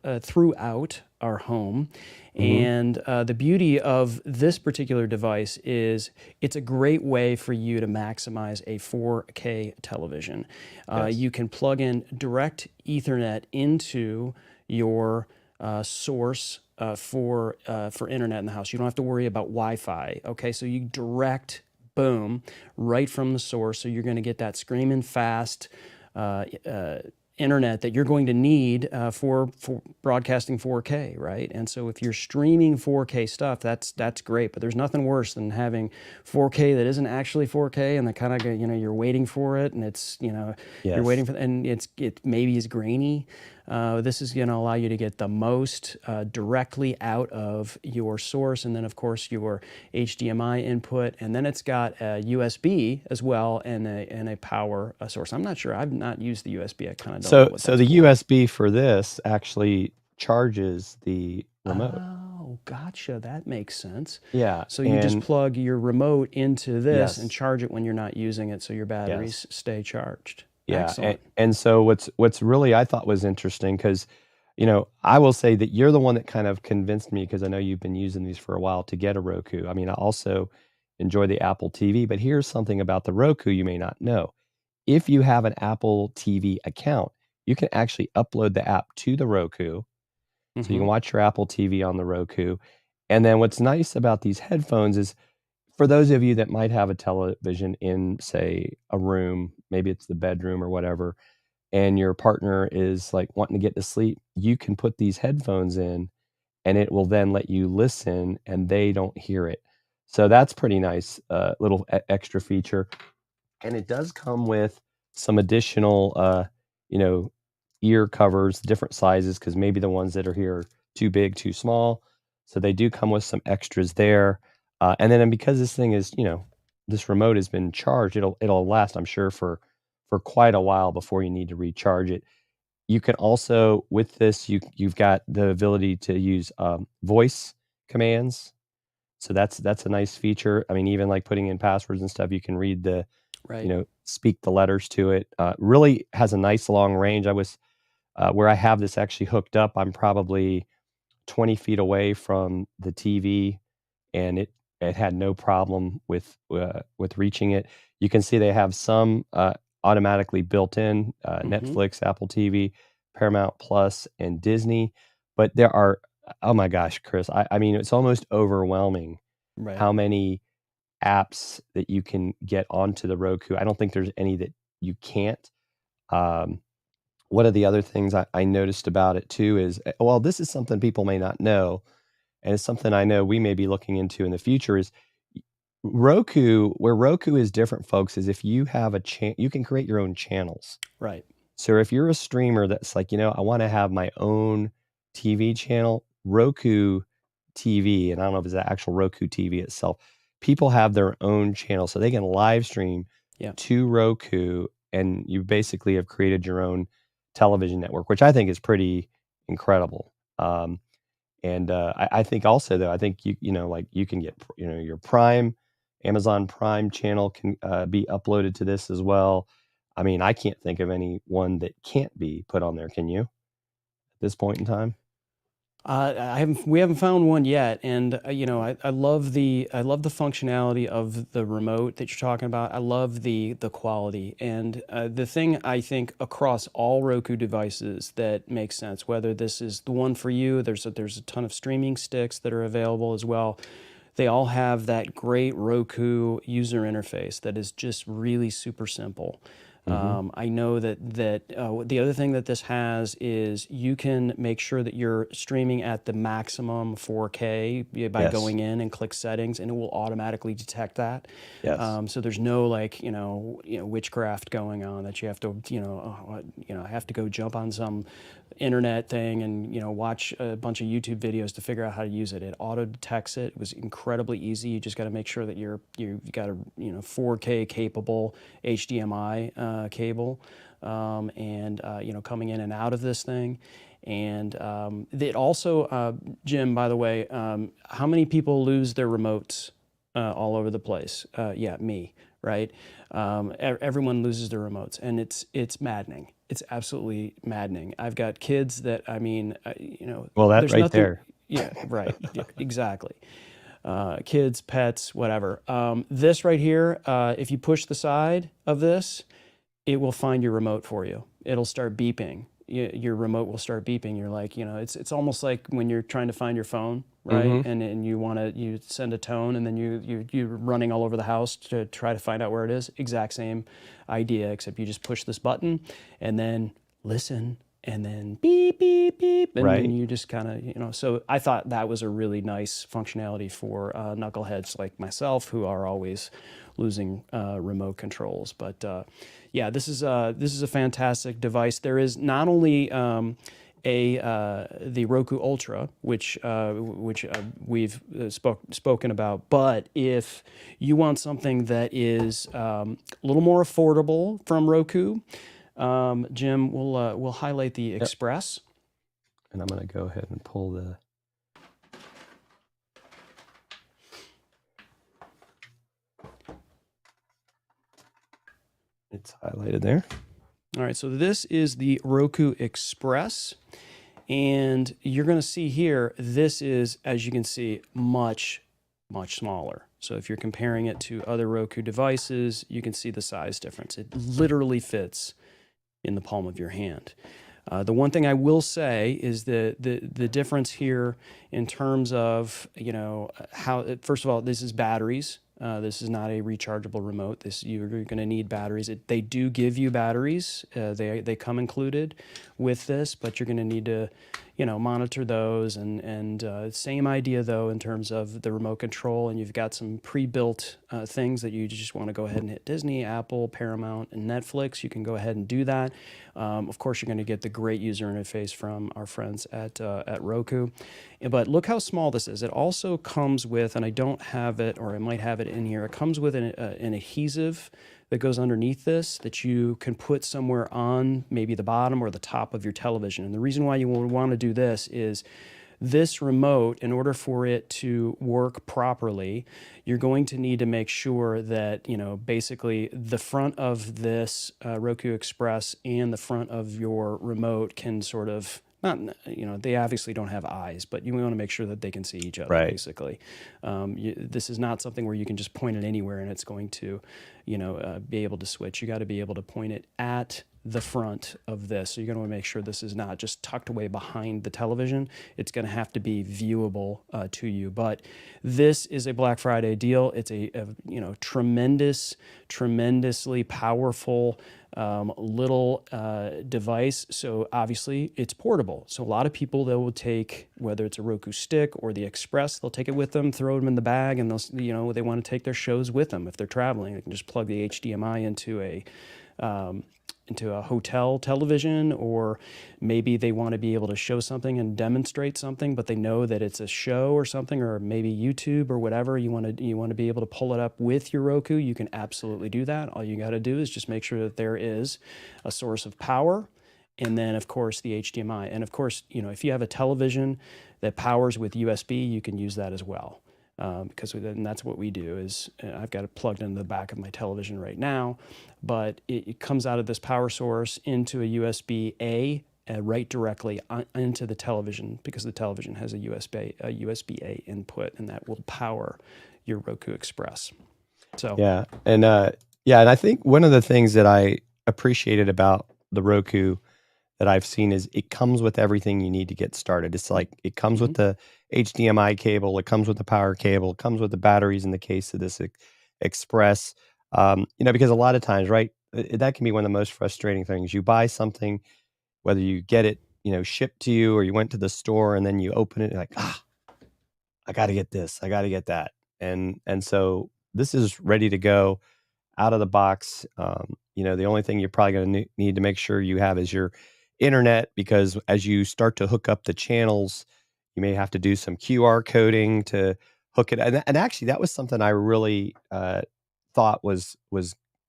our home. And the beauty of this particular device is it's a great way for you to maximize a 4K television. You can plug in direct Ethernet into your source for internet in the house. You don't have to worry about Wi-Fi. Okay, so you direct, boom, right from the source. So you're going to get that screaming fast internet that you're going to need for broadcasting 4K, right? And so if you're streaming 4K stuff, that's great. But there's nothing worse than having 4K that isn't actually 4K, and that kind of you're waiting for it, and it's you're waiting for, and it maybe is grainy. This is going to allow you to get the most directly out of your source, and then of course your HDMI input, and then it's got a USB as well, and a power source. I'm not sure. I've not used the USB. I kind of don't know what
so the USB for this actually charges the remote.
Oh, gotcha, that makes sense.
Yeah,
So you just
and
plug your remote into this and
yes,
charge it when you're not using it, so your batteries
yes,
stay charged.
yeah,
Excellent.
and so what's really I thought was interesting because, I will say that you're the one that kind of convinced me because I know you've been using these for a while to get a Roku. I mean, I also enjoy the Apple TV, but here's something about the Roku you may not know. If you have an Apple TV account, you can actually upload the app to the Roku, so you
Mm-hmm.
can watch your Apple TV on the Roku. And then what's nice about these headphones is for those of you that might have a television in, say, a room, maybe it's the bedroom or whatever, and your partner is like wanting to get to sleep, you can put these headphones in and it will then let you listen and they don't hear it. So that's pretty nice, little extra feature. And it does come with some additional, you know, ear covers, different sizes, because maybe the ones that are here are too big, too small. So they do come with some extras there. And then because this thing is, this remote has been charged, it'll last, I'm sure, for quite a while before you need to recharge it. You can also, with this, you've got the ability to use voice commands. So that's a nice feature. I mean, even like putting in passwords and stuff, you can read
Right.
speak the letters to it. Really has a nice long range. I was where I have this actually hooked up. I'm probably 20 feet away from the TV, and it had no problem with reaching it. You can see they have some automatically built in
Mm-hmm.
Netflix, Apple TV, Paramount Plus, and Disney. But there are, oh my gosh, Chris, I mean, it's almost overwhelming
Right.
how many apps that you can get onto the Roku. I don't think there's any that you can't. Um, one of the other things I noticed about it too is, well, this is something people may not know, and it's something I know we may be looking into in the future is Roku, where Roku is different, folks, is if you have you can create your own channels.
Right.
So if you're a streamer that's like, I want to have my own TV channel, Roku TV, and I don't know if it's the actual Roku TV itself, people have their own channel. So they can live stream
Yeah.
to Roku, and you basically have created your own television network, which I think is pretty incredible. And I think also, though, I think like you can get, your Prime, Amazon Prime channel can be uploaded to this as well. I mean, I can't think of any one that can't be put on there. Can you, at this point in time?
We haven't found one yet, and I love the functionality of the remote that you're talking about. I love the quality, and the thing I think across all Roku devices that makes sense. Whether this is the one for you, there's a ton of streaming sticks that are available as well. They all have that great Roku user interface that is just really super simple. I know that the other thing that this has is you can make sure that you're streaming at the maximum 4K by
Yes.
going in and click settings, and it will automatically detect that.
Yes.
So there's no witchcraft going on that you have to I have to go jump on some internet thing and watch a bunch of YouTube videos to figure out how to use it. It auto detects it. It was incredibly easy. You just got to make sure that you've got a 4K capable HDMI cable, and coming in and out of this thing. And it also, Jim, by the way, how many people lose their remotes all over the place? Yeah, me, right? Everyone loses their remotes, and it's maddening. It's absolutely maddening. I've got kids that,
Well, that
there's
right
nothing.
there.
Yeah, right. Yeah, exactly. Kids, pets, whatever. This right here, if you push the side of this, it will find your remote for you. It'll start beeping. Your remote will start beeping. You're like, it's almost like when you're trying to find your phone, right? And you send a tone, and then you're running all over the house to try to find out where it is. Exact same idea, except you just push this button and then listen, and then beep, beep, beep, and then
Right.
you just kind of, so I thought that was a really nice functionality for knuckleheads like myself who are always losing remote controls. But yeah, this is a fantastic device. There is not only the Roku Ultra, which we've spoken about, but if you want something that is a little more affordable from Roku, Jim, we'll highlight the Express.
And I'm going to go ahead and pull It's highlighted there.
All right, so this is the Roku Express. And you're going to see here, this is, as you can see, much, much smaller. So if you're comparing it to other Roku devices, you can see the size difference. It literally fits in the palm of your hand. The one thing I will say is the difference here in terms of, how, first of all, this is batteries. This is not a rechargeable remote. You're going to need batteries. They do give you batteries. They come included with this, but you're going to need to, monitor those. And same idea though in terms of the remote control. And you've got some pre-built things that you just want to go ahead and hit Disney, Apple, Paramount, and Netflix. You can go ahead and do that. Of course, you're going to get the great user interface from our friends at Roku. But look how small this is. It also comes with, and I don't have it, or I might have it in here, it comes with an adhesive that goes underneath this that you can put somewhere on maybe the bottom or the top of your television. And the reason why you would want to do this is this remote, in order for it to work properly, you're going to need to make sure that, basically the front of this Roku Express and the front of your remote can sort of, not, they obviously don't have eyes, but you want to make sure that they can see each other, basically. This is not something where you can just point it anywhere and it's going to, be able to switch. You got to be able to point it at the front of this. So you're going to want to make sure this is not just tucked away behind the television. It's going to have to be viewable to you. But this is a Black Friday deal. It's a tremendously powerful little device. So obviously it's portable. So a lot of people, they will take, whether it's a Roku stick or the Express, they'll take it with them, throw them in the bag, and they'll, they want to take their shows with them. If they're traveling, they can just plug the HDMI into a hotel television, or maybe they want to be able to show something and demonstrate something, but they know that it's a show or something, or maybe YouTube or whatever. You want to be able to pull it up with your Roku. You can absolutely do that. All you got to do is just make sure that there is a source of power, and then of course the HDMI. And of course, if you have a television that powers with USB, you can use that as well. Because and that's what we do. Is I've got it plugged into the back of my television right now, but it comes out of this power source into a USB-A right directly into the television, because the television has a USB-A input, and that will power your Roku Express. So
and I think one of the things that I appreciated about the Roku that I've seen is it comes with everything you need to get started. It's like it comes with the HDMI cable, it comes with the power cable, it comes with the batteries in the case of this Express. Because a lot of times, right, that can be one of the most frustrating things. You buy something, whether you get it, shipped to you, or you went to the store and then you open it, and you're like, I got to get this, I got to get that. And so this is ready to go out of the box. The only thing you're probably going to need to make sure you have is your internet, because as you start to hook up the channels, you may have to do some QR coding to hook it. And actually, that was something I really thought was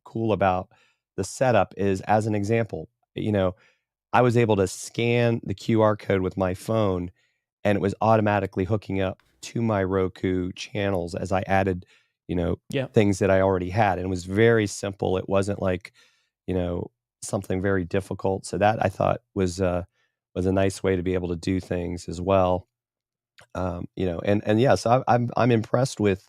cool about the setup. Is, as an example, I was able to scan the QR code with my phone, and it was automatically hooking up to my Roku channels as I added, things that I already had. And it was very simple. It wasn't like, something very difficult. So that I thought was a nice way to be able to do things as well. So I'm impressed with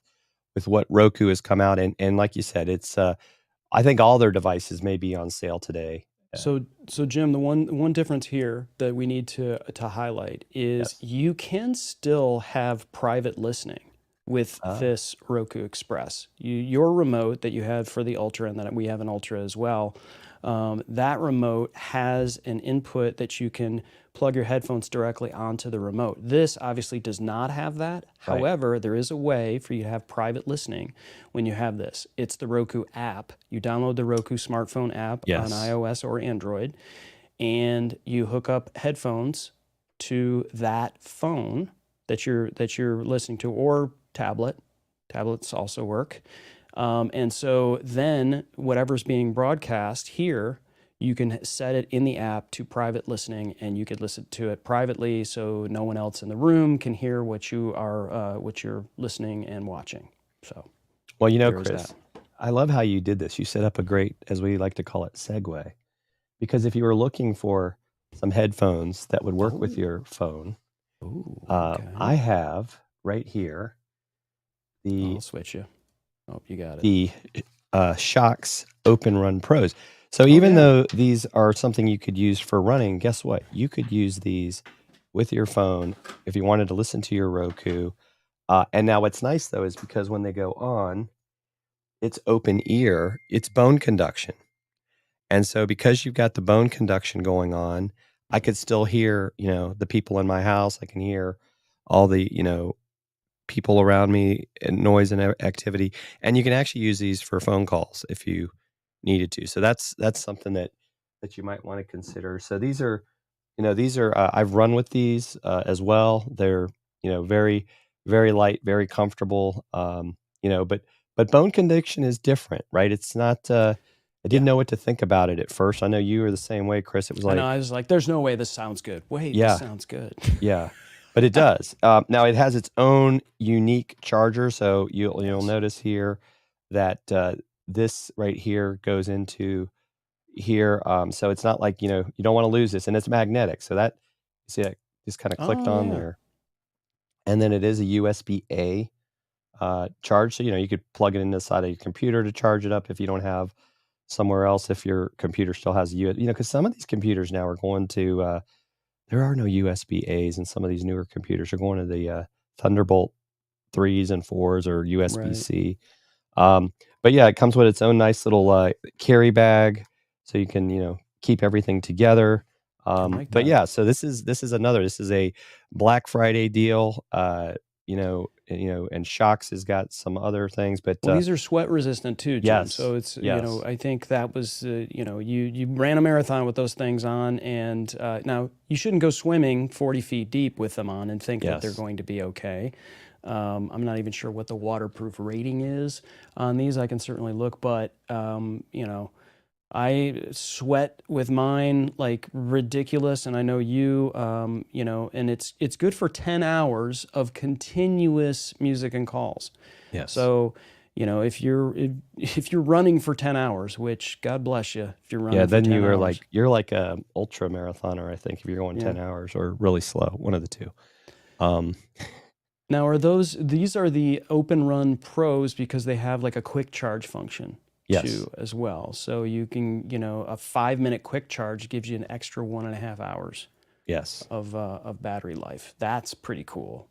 what Roku has come out, and like you said, it's I think all their devices may be on sale today.
So Jim, the one difference here that we need to highlight is you can still have private listening with this Roku Express. Your remote that you have for the Ultra, and that we have an Ultra as well, that remote has an input that you can plug your headphones directly onto the remote. This obviously does not have that. Right. However, there is a way for you to have private listening when you have this. It's the Roku app. You download the Roku smartphone app on iOS or Android, and you hook up headphones to that phone that you're listening to, or tablet. Tablets also work. And so then whatever's being broadcast here, you can set it in the app to private listening, and you could listen to it privately, so no one else in the room can hear what you're listening and watching. So,
well, Chris, I love how you did this. You set up a great, as we like to call it, segue. Because if you were looking for some headphones that would work with your phone,
Okay.
I have right here the
I'll switch you. Oh, you got it.
the Shocks Open Run Pros. So even though these are something you could use for running, guess what? You could use these with your phone if you wanted to listen to your Roku. And now what's nice though is because when they go on, it's open ear, it's bone conduction. And so because you've got the bone conduction going on, I could still hear, the people in my house. I can hear all the, people around me and noise and activity. And you can actually use these for phone calls if you needed to. So that's something that you might want to consider. So these are, I've run with these as well. They're, very, very light, very comfortable. But bone conduction is different, right? It's not. I didn't know what to think about it at first. I know you were the same way, Chris. It was like,
I was like, "There's no way this sounds good." Wait,
Yeah.
this sounds good.
yeah, but it does. Now it has its own unique charger. So you'll notice here that this right here goes into here. So it's not like, you don't want to lose this, and it's magnetic. So that, you see that just kind of clicked on there. And then it is a USB-A charge. So, you could plug it into the side of your computer to charge it up if you don't have somewhere else, if your computer still has because some of these computers now are going to, there are no USB-As, and some of these newer computers are going to the Thunderbolt 3s and 4s or USB-C. But yeah, it comes with its own nice little carry bag, so you can keep everything together. But yeah, so this is a Black Friday deal. And Shocks has got some other things, but
Well, these are sweat resistant too, Jim.
Yes,
So it's
yes.
I think that was you ran a marathon with those things on, and now you shouldn't go swimming 40 feet deep with them on and think that they're
Yes.
going to be okay. I'm not even sure what the waterproof rating is on these. I can certainly look, but I sweat with mine like ridiculous, and I know you, and it's good for 10 hours of continuous music and calls.
Yes.
So, if you're running for 10 hours, which God bless you if you're running
Yeah,
for
then
10
you are
hours.
you're like a ultra marathoner, I think, if you're going 10 hours, or really slow, one of the two.
Now, these are the Open Run Pros because they have like a quick charge function
Yes.
too as well. So you can, a 5-minute quick charge gives you an extra 1.5 hours
Yes.
of battery life. That's pretty cool.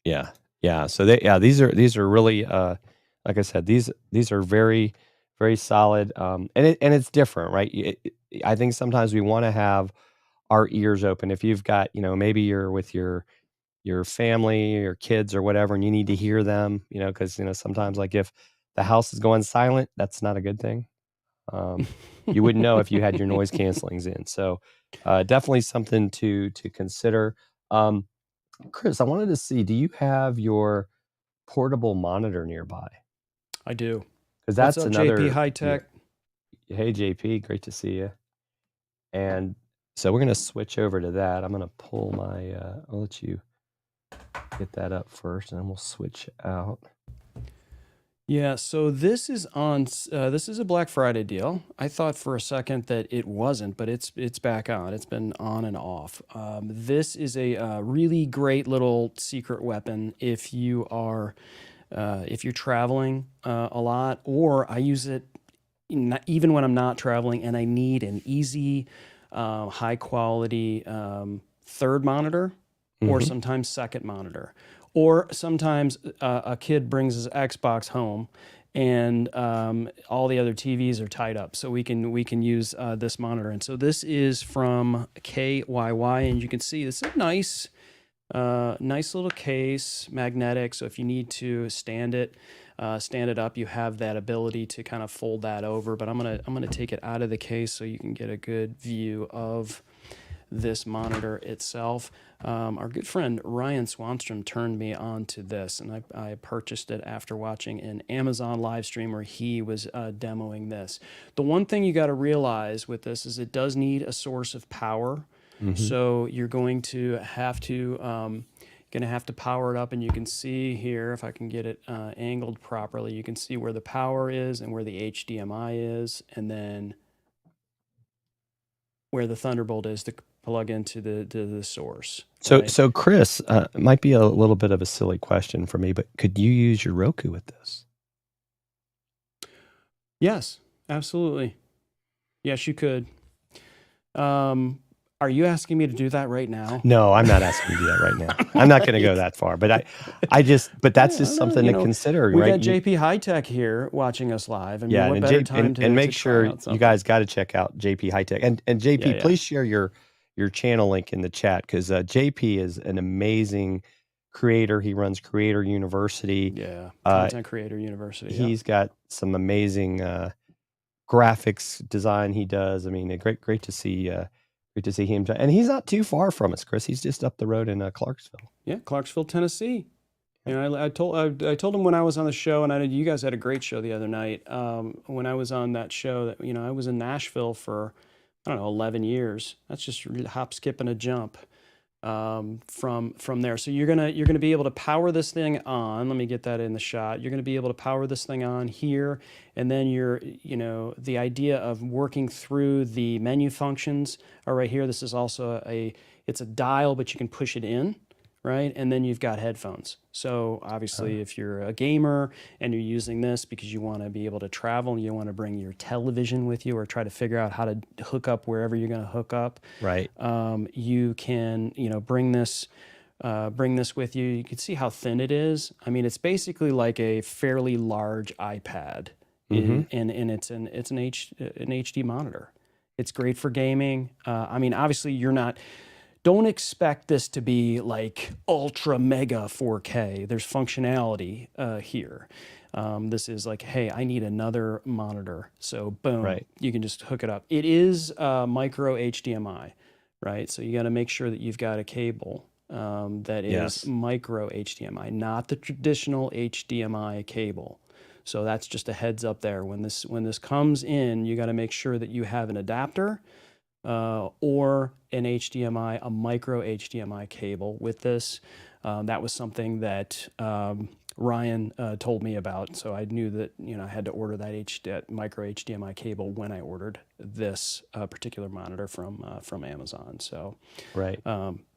Yeah. Yeah. So these are really like I said, these are very, very solid. And it's different, right? I think sometimes we want to have our ears open. If you've got, maybe you're with your family, your kids or whatever, and you need to hear them, because sometimes, like, if the house is going silent, that's not a good thing. You wouldn't know if you had your noise cancelings in. So definitely something to consider. Chris, I wanted to see, do you have your portable monitor nearby?
I do.
Because
What's
that's
up,
another.
JP High Tech?
Hey, JP, great to see you. And so we're going to switch over to that. I'm going to pull my, I'll let you get that up first, and then we'll switch out.
Yeah, so this is a Black Friday deal. I thought for a second that it wasn't, but it's back on. It's been on and off. This is a really great little secret weapon if you are if you're traveling a lot, or I use it even when I'm not traveling and I need an easy, high quality third monitor, or sometimes second monitor. Or sometimes a kid brings his Xbox home, and all the other TVs are tied up, so we can use this monitor. And so this is from KYY, and you can see this is a nice little case, magnetic. So if you need to stand it up, you have that ability to kind of fold that over. But I'm gonna take it out of the case so you can get a good view of this monitor itself. Our good friend Ryan Swanstrom turned me on to this, and I purchased it after watching an Amazon live stream where he was demoing this. The one thing you got to realize with this is it does need a source of power. So you're going to have to Gonna have to power it up, and you can see here, if I can get it angled properly, you can see where the power is and where the HDMI is, and then where the Thunderbolt is to plug into the source.
So,
right?
so Chris, it might be a little bit of a silly question for me, but could you use your Roku with this?
Yes, absolutely. Yes, you could. Are you asking me to do that right now?
No, I'm not asking you to do that right now. I'm not going to go that far, but but that's just something to consider,
We
right?
got JP High Tech here watching us live. I mean,
Yeah,
what
and,
better time to
make
to
sure
try out
you
something?
guys got to check out JP High Tech, and JP,
Yeah, yeah.
please share your channel link in the chat, because JP is an amazing creator. He runs Creator University.
Yeah, Content Creator University. Yeah.
He's got some amazing graphics design he does. I mean, great to see him, and he's not too far from us, Chris. He's just up the road in Clarksville.
Yeah, Clarksville, Tennessee. You know, I told him when I was on the show, and you guys had a great show the other night. When I was on that show, that I was in Nashville for, I don't know, 11 years. That's just hop, skip, and a jump from there. So you're gonna be able to power this thing on. Let me get that in the shot. You're gonna be able to power this thing on here, and then the idea of working through the menu functions are right here. This is also it's a dial, but you can push it in, right? And then you've got headphones. So obviously, if you're a gamer and you're using this because you want to be able to travel and you want to bring your television with you, or try to figure out how to hook up wherever you're going to hook up,
right?
You can bring this with you. You can see how thin it is. I mean, it's basically like a fairly large iPad, and it's an HD monitor. It's great for gaming. I mean, obviously, don't expect this to be like ultra mega 4K. There's functionality here. This is like, hey, I need another monitor. So boom, you can just hook it up. It is micro HDMI, right? So you got to make sure that you've got a cable that is micro HDMI, not the traditional HDMI cable. So that's just a heads up there. When this comes in, you got to make sure that you have an adapter or an HDMI, a micro HDMI cable with this. That was something that Ryan told me about, so I knew that I had to order that micro HDMI cable when I ordered this particular monitor from Amazon. So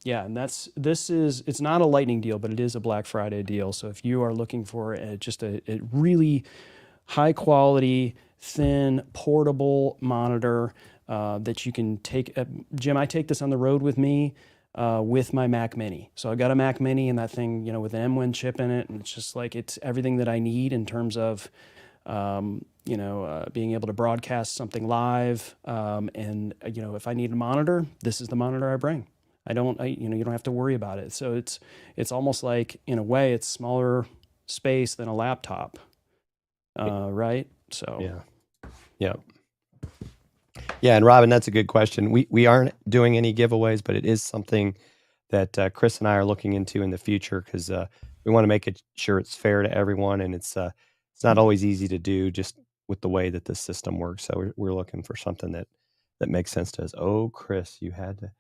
yeah, and it's not a lightning deal, but it is a Black Friday deal. So if you are looking for just a really high quality, thin, portable monitor that you can take. Jim, I take this on the road with me with my Mac Mini. So I've got a Mac Mini, and that thing, with an M1 chip in it, and it's just like it's everything that I need in terms of, being able to broadcast something live. And if I need a monitor, this is the monitor I bring. You don't have to worry about it. So it's almost like, in a way, it's smaller space than a laptop, right? So
yeah, and Robin, that's a good question. We aren't doing any giveaways, but it is something that Chris and I are looking into in the future, because we want to make sure it's fair to everyone, and it's not always easy to do just with the way that the system works. So we're looking for something that makes sense to us. Oh, Chris, you had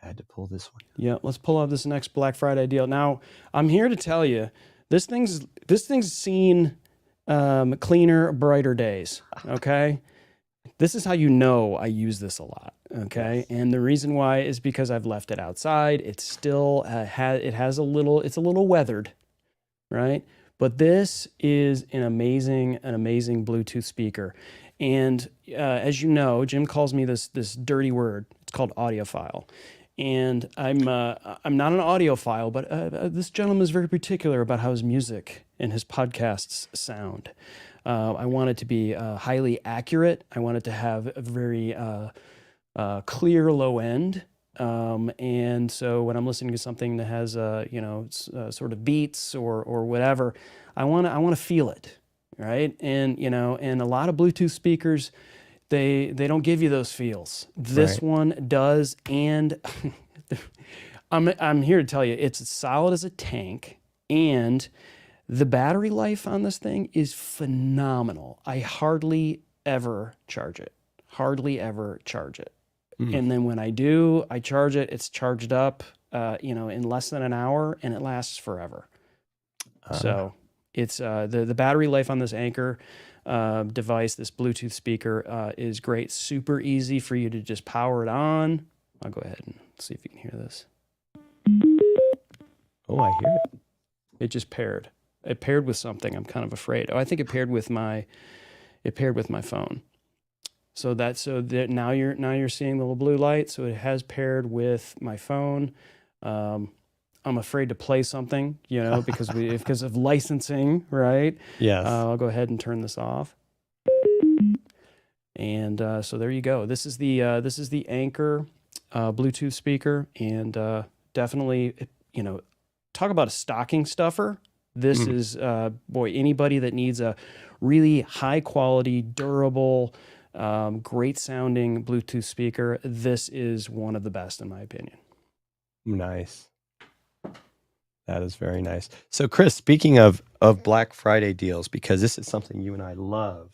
to pull this one.
Yeah, let's pull out this next Black Friday deal. Now, I'm here to tell you, this thing's seen cleaner, brighter days. Okay. This is how I use this a lot, okay? And the reason why is because I've left it outside. It's still it's a little weathered, right? But this is an amazing Bluetooth speaker. And as you know, Jim calls me this dirty word. It's called audiophile. And I'm not an audiophile, but this gentleman is very particular about how his music and his podcasts sound. I want it to be highly accurate. I want it to have a very clear low end. And so when I'm listening to something that has sort of beats or whatever, I want to feel it, right? And and a lot of Bluetooth speakers, they don't give you those feels. This one does, and I'm here to tell you, it's as solid as a tank, and the battery life on this thing is phenomenal. I hardly ever charge it. And then when I do, I charge it, it's charged up in less than an hour, and it lasts forever. So it's the battery life on this Anchor device, this Bluetooth speaker, is great. Super easy for you to just power it on. I'll go ahead and see if you can hear this.
Oh, I hear it.
It just paired. It paired with something. I'm kind of afraid. Oh, I think it paired with my phone. So that now you're seeing the little blue light. So it has paired with my phone. I'm afraid to play something, because of licensing, right?
Yes.
I'll go ahead and turn this off. And so there you go. This is the Anchor Bluetooth speaker, and definitely, talk about a stocking stuffer. This is anybody that needs a really high quality, durable, great sounding Bluetooth speaker. This is one of the best, in my opinion.
Nice. That is very nice. So, Chris, speaking of Black Friday deals, because this is something you and I love.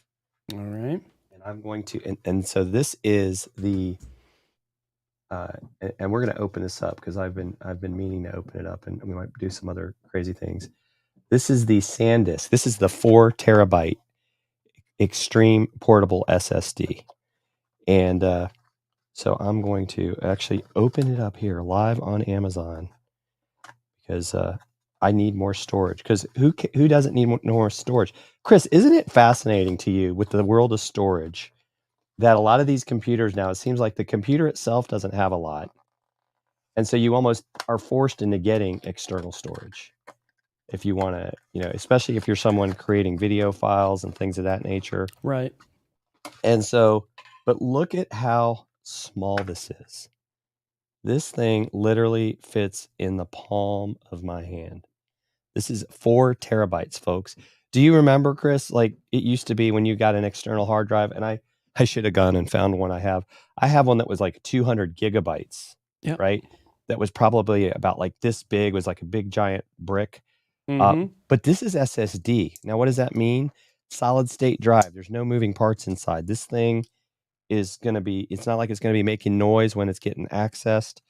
All right.
And I'm going to, and so this is the, and we're going to open this up because I've been meaning to open it up, and we might do some other crazy things. This is the SanDisk. This is the 4 terabyte extreme portable SSD. And so I'm going to actually open it up here live on Amazon because I need more storage. Because who doesn't need more storage? Chris, isn't it fascinating to you with the world of storage that a lot of these computers now, it seems like the computer itself doesn't have a lot. And so you almost are forced into getting external storage. If you want to, especially if you're someone creating video files and things of that nature.
Right.
And so, but look at how small this is. This thing literally fits in the palm of my hand. This is 4 terabytes, folks. Do you remember, Chris, like it used to be when you got an external hard drive, and I should have gone and found one I have. I have one that was like 200 gigabytes, right? That was probably about like this big, was like a big giant brick. But this is SSD. Now, what does that mean? Solid state drive. There's no moving parts inside. This thing is going to be, it's not like it's going to be making noise when it's getting accessed.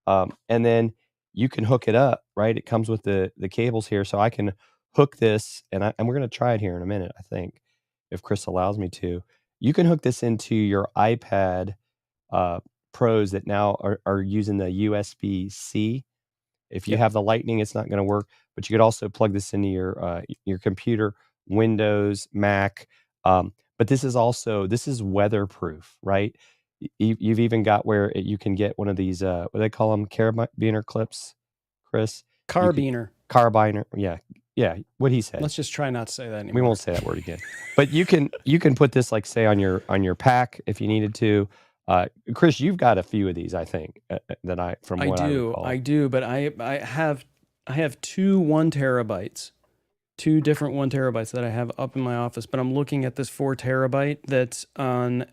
And then you can hook it up, right? It comes with the cables here. So I can hook this, and we're going to try it here in a minute, I think, if Chris allows me to. You can hook this into your iPad Pros that now are using the USB-C. If you have the Lightning, it's not going to work. But you could also plug this into your computer, Windows, Mac. But this is weatherproof, right? You've even got where you can get one of these, what do they call them? Carabiner clips, Chris?
Carbiner.
Carbiner. Yeah. What he said.
Let's just try not to say that anymore.
We won't say that word again. But you can put this, like, say, on your pack if you needed to. Chris, you've got a few of these, I think, that I recall.
I do, but I have 2 1 terabytes, 2 different 1 terabytes that I have up in my office. But I'm looking at this 4 terabyte that's on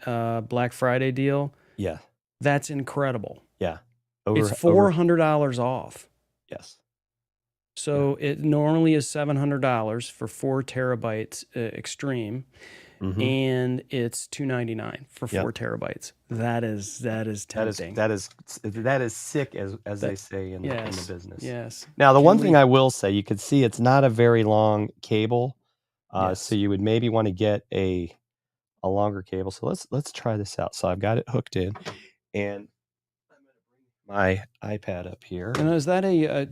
Black Friday deal.
Yeah,
that's incredible.
Yeah,
it's $400 off.
Yes.
So it normally is $700 for 4 terabytes extreme. And it's $299 for 4 terabytes. That is tempting.
That is sick, as they say in the business.
Yes.
Now, the one thing I will say, you can see it's not a very long cable, so you would maybe want to get a longer cable. So let's try this out. So I've got it hooked in, and I'm going to bring my iPad up here.
And is that a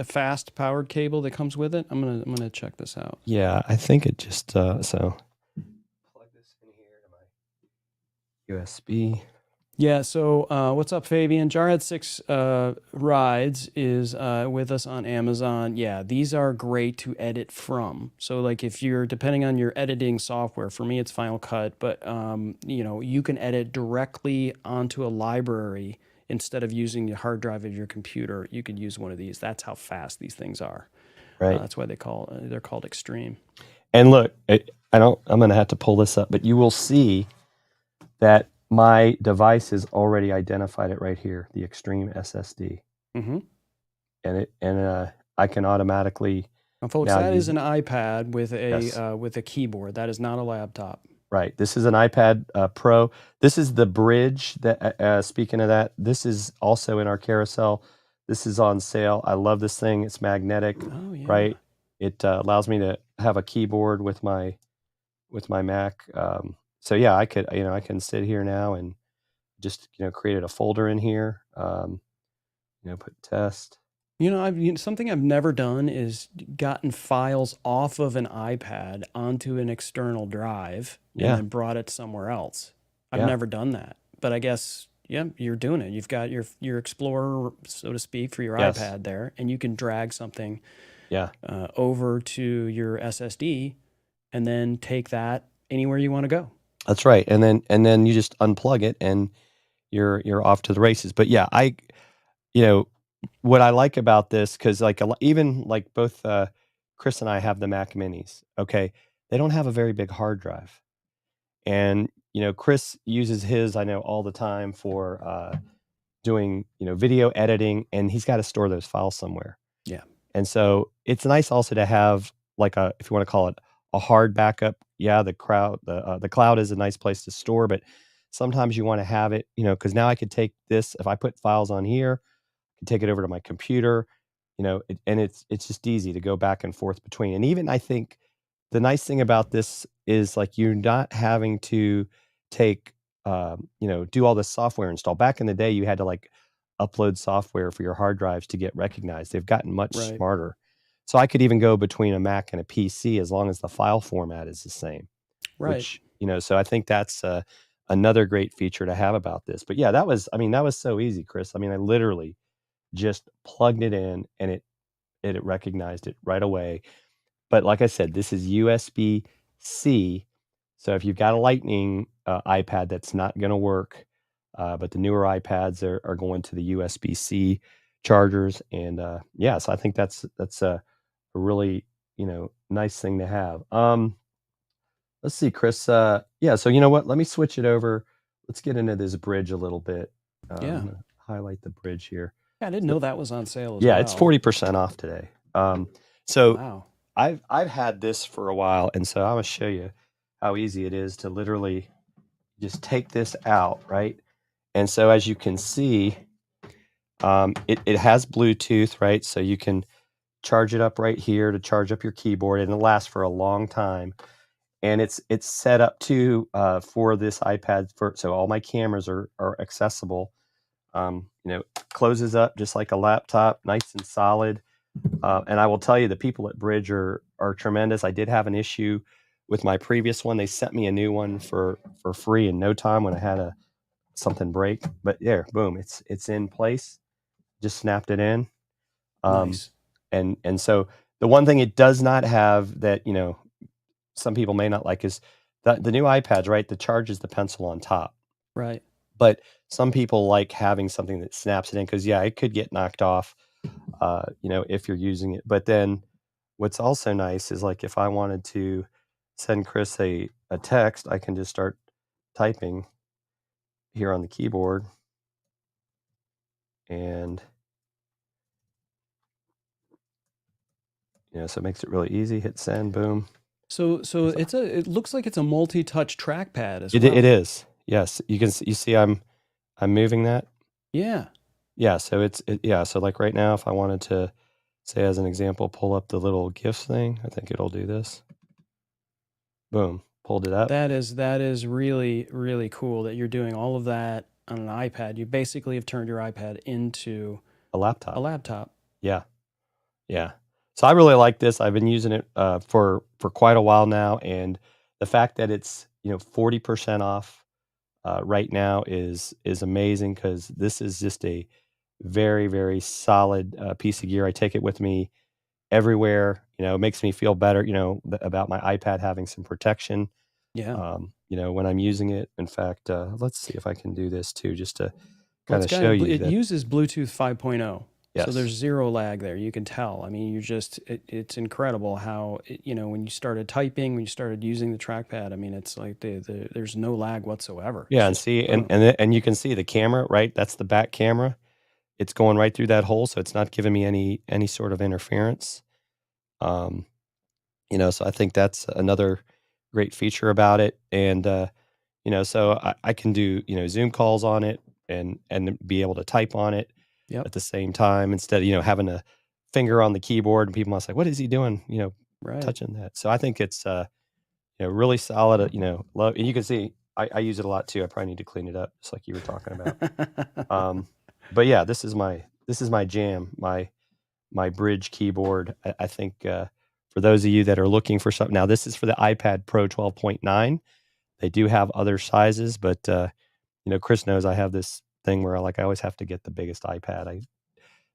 fast powered cable that comes with it? I'm gonna check this out.
Yeah, I think it just so plug this in here to my USB.
Yeah. So what's up, Fabian? Jarhead 6 Rides is with us on Amazon. Yeah, these are great to edit from. So like if you're depending on your editing software, for me it's Final Cut, but you can edit directly onto a library. Instead of using the hard drive of your computer, you could use one of these. That's how fast these things are.
Right.
That's why they're called extreme.
And look, I'm going to have to pull this up, but you will see that my device has already identified it right here, the Extreme SSD. And I can automatically.
Now, folks, that is an iPad with a keyboard. That is not a laptop.
Right. This is an iPad Pro. This is the bridge that, speaking of that, this is also in our carousel. This is on sale. I love this thing. It's magnetic,
Oh yeah.
right? It allows me to have a keyboard with my Mac. So yeah, I could, I can sit here now and just, created a folder in here. Put test.
Something I've never done is gotten files off of an iPad onto an external drive and
Yeah.
then brought it somewhere else. I've
Yeah.
never done that, but I guess yeah, you're doing it. You've got your Explorer, so to speak, for your
Yes.
iPad there, and you can drag something
Yeah.
over to your SSD and then take that anywhere you want to go.
That's right. And then you just unplug it and you're off to the races. But yeah, what I like about this, because like even like both Chris and I have the Mac Minis. Okay, they don't have a very big hard drive, and Chris uses his, I know, all the time for doing video editing, and he's got to store those files somewhere.
Yeah.
And so it's nice also to have like a, if you want to call it, a hard backup. Yeah, the cloud is a nice place to store, but sometimes you want to have it, because now I could take this, if I put files on here, I can take it over to my computer, and it's just easy to go back and forth between. And even I think the nice thing about this is like you're not having to take, do all this software install. Back in the day, you had to like upload software for your hard drives to get recognized. They've gotten much
Right.
smarter. So I could even go between a Mac and a PC as long as the file format is the same.
Right.
Which, so I think that's another great feature to have about this. But yeah, that was so easy, Chris. I literally just plugged it in and it recognized it right away. But like I said, this is USB-C. So if you've got a Lightning iPad, that's not going to work. But the newer iPads are going to the USB-C chargers, and so I think that's a really nice thing to have. Let's see, Chris. So you know what? Let me switch it over. Let's get into this bridge a little bit.
Yeah.
I'm gonna highlight the bridge here.
Yeah, I didn't know that was on sale as
Yeah,
well.
it's 40% off today. So
Wow.
I've had this for a while, and so I'm gonna show you how easy it is to literally just take this out, right? And so as you can see, it has Bluetooth, right? So you can charge it up right here to charge up your keyboard, and it lasts for a long time. And it's set up to for this iPad, so all my cameras are accessible. Closes up just like a laptop, nice and solid. And I will tell you, the people at Bridge are tremendous. I did have an issue with my previous one. They sent me a new one for free in no time when I had something break. But there, boom, it's in place. Just snapped it in.
Nice.
And so the one thing it does not have that some people may not like is the new iPads, right? The charge is the pencil on top.
Right.
But some people like having something that snaps it in, because it could get knocked off, if you're using it. But then what's also nice is, like, if I wanted to send Chris a text, I can just start typing here on the keyboard, and so it makes it really easy. Hit send, boom.
So it looks like it's a multi-touch trackpad as
It
well.
is. Yes, you see I'm moving that.
Yeah.
Yeah, so so like right now, if I wanted to say, as an example, pull up the little GIFs thing, I think it'll do this. Boom, pulled it up.
That is really, really cool that you're doing all of that on an iPad. You basically have turned your iPad into
a laptop. Yeah. So I really like this. I've been using it for quite a while now, and the fact that it's 40% off right now is amazing, because this is just a very, very solid piece of gear. I take it with me everywhere. It makes me feel better, about my iPad having some protection.
Yeah.
When I'm using it. In fact, let's see if I can do this too, just to kind of show you.
It
that,
uses Bluetooth 5.0.
Yes.
So there's zero lag there. You can tell. I mean, it's incredible how, when you started typing, when you started using the trackpad, I mean, it's like there's no lag whatsoever.
Yeah, and see, and you can see the camera, right? That's the back camera. It's going right through that hole, so it's not giving me any sort of interference. So I think that's another great feature about it. And so I can do Zoom calls on it and be able to type on it
Yep.
at the same time instead of having a finger on the keyboard and people must say, what is he doing?
Right.
Touching that. So I think it's really solid. Love, and you can see I use it a lot too. I probably need to clean it up, just like you were talking about. But yeah, this is my jam, my Bridge keyboard. I think for those of you that are looking for something, now this is for the iPad Pro 12.9. They do have other sizes, but Chris knows I have this thing where I always have to get the biggest iPad. I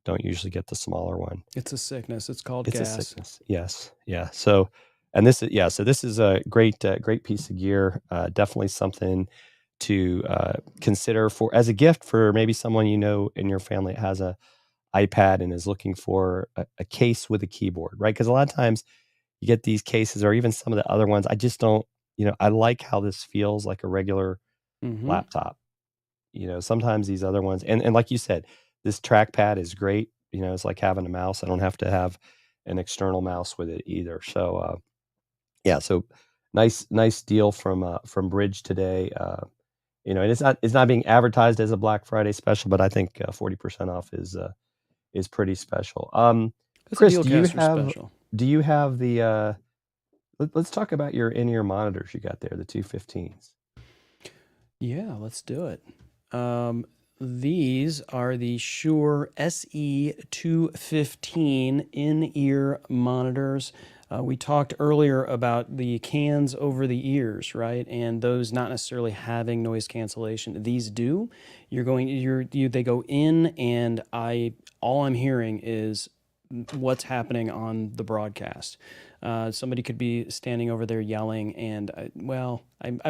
don't usually get the smaller one.
It's a sickness. It's called
It's
gas.
a sickness. Yes. Yeah. So, and this is a great piece of gear. Definitely something to consider as a gift for maybe someone in your family that has a iPad and is looking for a case with a keyboard, right? Because a lot of times you get these cases, or even some of the other ones. I just don't. I like how this feels like a regular laptop. Sometimes these other ones, and like you said, this trackpad is great. It's like having a mouse. I don't have to have an external mouse with it either. So, yeah, so nice deal from Bridge today. And it's not being advertised as a Black Friday special, but I think 40% off is pretty special.
It's
Chris,
a Dealcaster special.
do you have the let's talk about your in-ear monitors you got there, the 215s.
Yeah, let's do it. These are the Shure SE215 in-ear monitors. We talked earlier about the cans over the ears, right? And those not necessarily having noise cancellation. These do. They go in, and all I'm hearing is what's happening on the broadcast. Somebody could be standing over there yelling, and I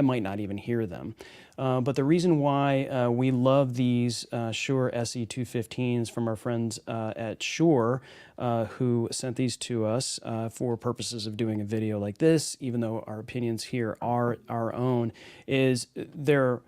might not even hear them. But the reason why we love these Shure SE215s from our friends at Shure, who sent these to us for purposes of doing a video like this, even though our opinions here are our own, is they're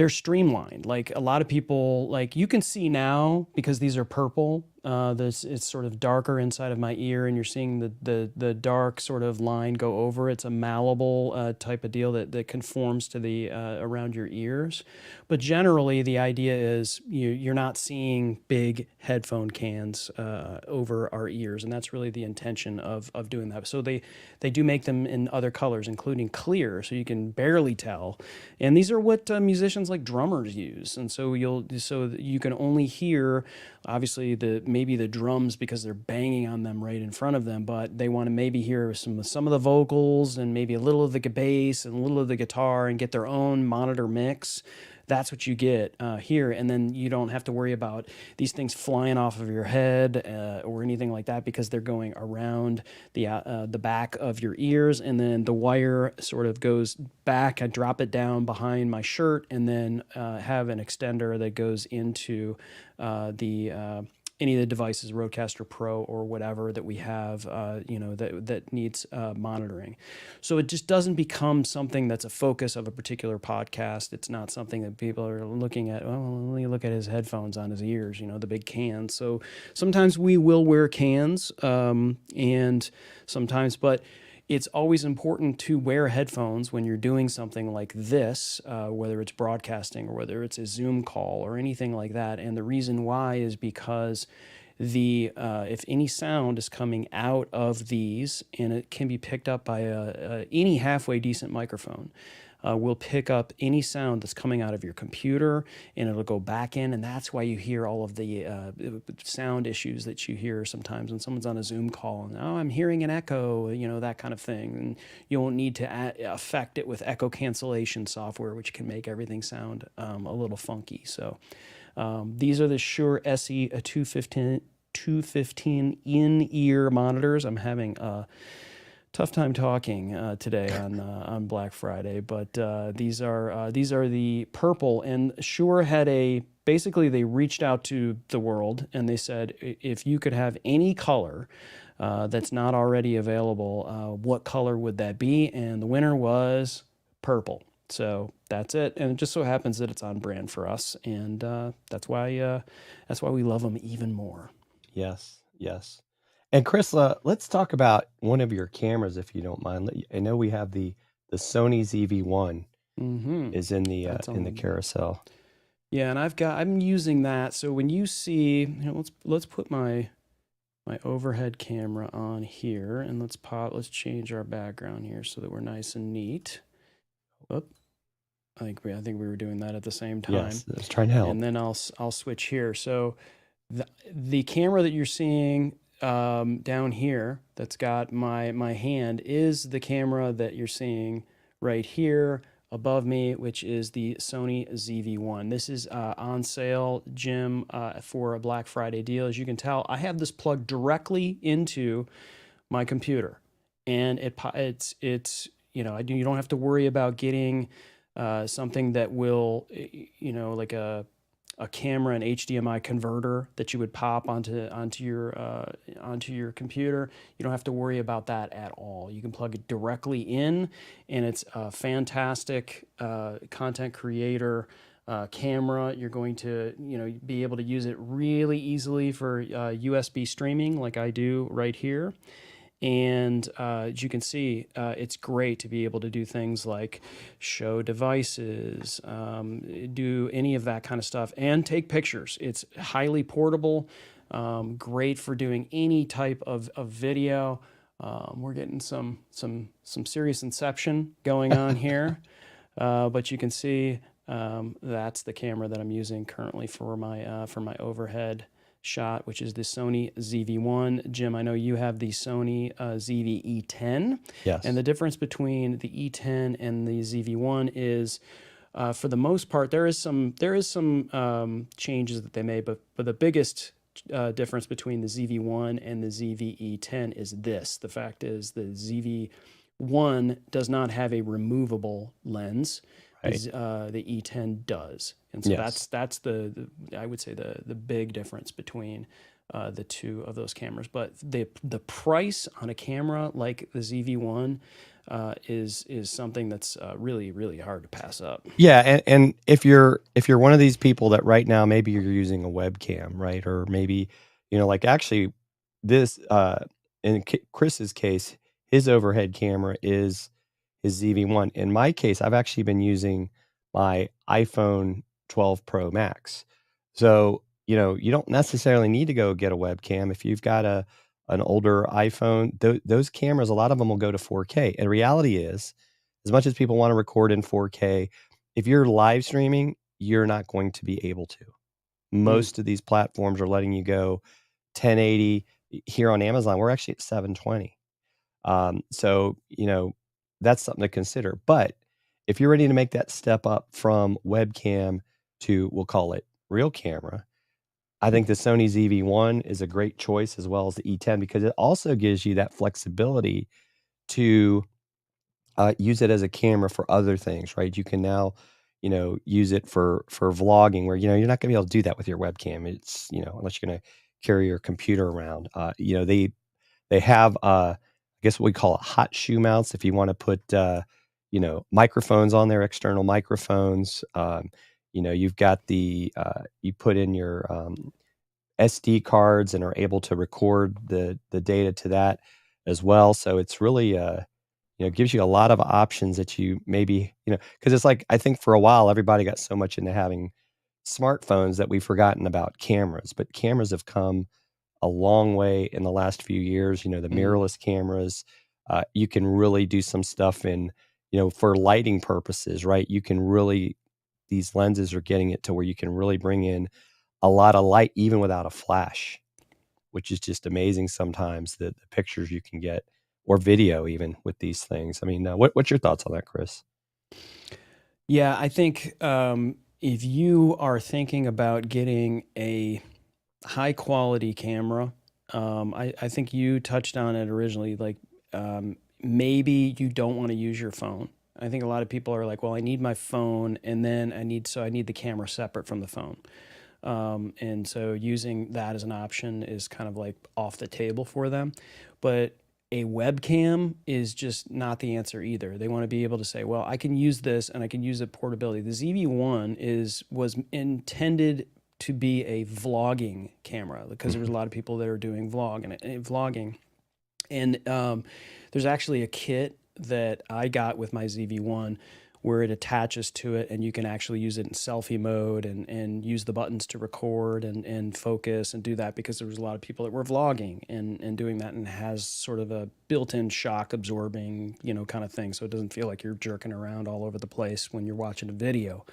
streamlined. Like a lot of people, like you can see now because these are purple. It's sort of darker inside of my ear, and you're seeing the dark sort of line go over. It's a malleable type of deal that conforms to the around your ears. But generally, the idea is you're not seeing big headphone cans over our ears, and that's really the intention of doing that. So they do make them in other colors, including clear, so you can barely tell. And these are what musicians like drummers use, and so you can only hear, obviously, maybe the drums because they're banging on them right in front of them, but they want to maybe hear some of the vocals and maybe a little of the bass and a little of the guitar and get their own monitor mix. That's what you get here, and then you don't have to worry about these things flying off of your head or anything like that because they're going around the back of your ears, and then the wire sort of goes back. I drop it down behind my shirt, and then have an extender that goes into any of the devices, Rodecaster Pro or whatever that we have, that needs monitoring. So it just doesn't become something that's a focus of a particular podcast. It's not something that people are looking at. Well, let me look at his headphones on his ears, the big cans. So sometimes we will wear cans, and sometimes, but it's always important to wear headphones when you're doing something like this, whether it's broadcasting or whether it's a Zoom call or anything like that. And the reason why is because if any sound is coming out of these, and it can be picked up by any halfway decent microphone, will pick up any sound that's coming out of your computer, and it'll go back in, and that's why you hear all of the sound issues that you hear sometimes when someone's on a Zoom call, and I'm hearing an echo, that kind of thing, and you won't need to affect it with echo cancellation software, which can make everything sound a little funky. So these are the Shure SE 215 in-ear monitors. I'm having tough time talking today on Black Friday, but these are the purple. And Shure had basically they reached out to the world and they said, if you could have any color that's not already available, what color would that be? And the winner was purple. So that's it, and it just so happens that it's on brand for us, and that's why we love them even more.
Yes. And Chris, let's talk about one of your cameras, if you don't mind. I know we have the Sony ZV-1 is in the
That's on.
carousel.
Yeah, and I'm using that. So when you see, let's put my overhead camera on here, and let's change our background here so that we're nice and neat. Oop. I think we were doing that at the same time.
Yes, I was trying to help.
And then I'll switch here. So the camera that you're seeing down here that's got my hand is the camera that you're seeing right here above me, which is the Sony ZV-1. This is on sale, Jim, for a Black Friday deal. As you can tell, I have this plugged directly into my computer, and it's you don't have to worry about getting something that will, like a camera, an HDMI converter that you would pop onto your computer. You don't have to worry about that at all. You can plug it directly in, and it's a fantastic content creator camera. You're going to be able to use it really easily for USB streaming, like I do right here. And as you can see, it's great to be able to do things like show devices, do any of that kind of stuff, and take pictures. It's highly portable, great for doing any type of video. We're getting some serious inception going on here, but you can see that's the camera that I'm using currently for my overhead shot, which is the Sony ZV-1. Jim, I know you have the Sony ZV-E10.
Yes.
And the difference between the E10 and the ZV-1 is, for the most part, there is some changes that they made, but the biggest difference between the ZV-1 and the ZV-E10 is this. The fact is the ZV-1 does not have a removable lens.
Right.
The E10 does. And so
Yes.
that's the I would say the big difference between the two of those cameras. But the price on a camera like the ZV-1 is something that's really, really hard to pass up.
Yeah, and if you're one of these people that right now maybe you're using a webcam, right, or maybe like actually this in Chris's case, his overhead camera is his ZV-1. In my case, I've actually been using my iPhone 12 Pro Max. So, you don't necessarily need to go get a webcam. If you've got an older iPhone, those cameras, a lot of them will go to 4K. And reality is, as much as people want to record in 4K, if you're live streaming, you're not going to be able to. Most of these platforms are letting you go 1080. Here on Amazon, we're actually at 720. So, that's something to consider. But if you're ready to make that step up from webcam to, we'll call it real camera, I think the Sony ZV-1 is a great choice, as well as the E10, because it also gives you that flexibility to use it as a camera for other things, right? You can now, use it for vlogging, where, you're not going to be able to do that with your webcam. It's, unless you're going to carry your computer around. They have, I guess what we call it hot shoe mounts. If you want to put, microphones on there, external microphones, you've got you put in your SD cards and are able to record the data to that as well. So it's really, gives you a lot of options that you maybe, because it's like, I think for a while, everybody got so much into having smartphones that we've forgotten about cameras, but cameras have come a long way in the last few years. The mirrorless cameras, you can really do some stuff in, for lighting purposes, right? You can really, these lenses are getting it to where you can really bring in a lot of light even without a flash, which is just amazing sometimes, the pictures you can get, or video even with these things. I mean, what's your thoughts on that, Chris?
Yeah, I think if you are thinking about getting a high quality camera, I think you touched on it originally, like maybe you don't want to use your phone. I think a lot of people are like, well, I need my phone, and then I need the camera separate from the phone. And so using that as an option is kind of like off the table for them. But a webcam is just not the answer either. They want to be able to say, well, I can use this and I can use it portability. The ZV-1 was intended to be a vlogging camera because there was a lot of people that are doing vlogging. And there's actually a kit that I got with my ZV-1 where it attaches to it and you can actually use it in selfie mode and use the buttons to record and focus and do that, because there was a lot of people that were vlogging and doing that, and has sort of a built-in shock absorbing, kind of thing. So it doesn't feel like you're jerking around all over the place when you're watching a video.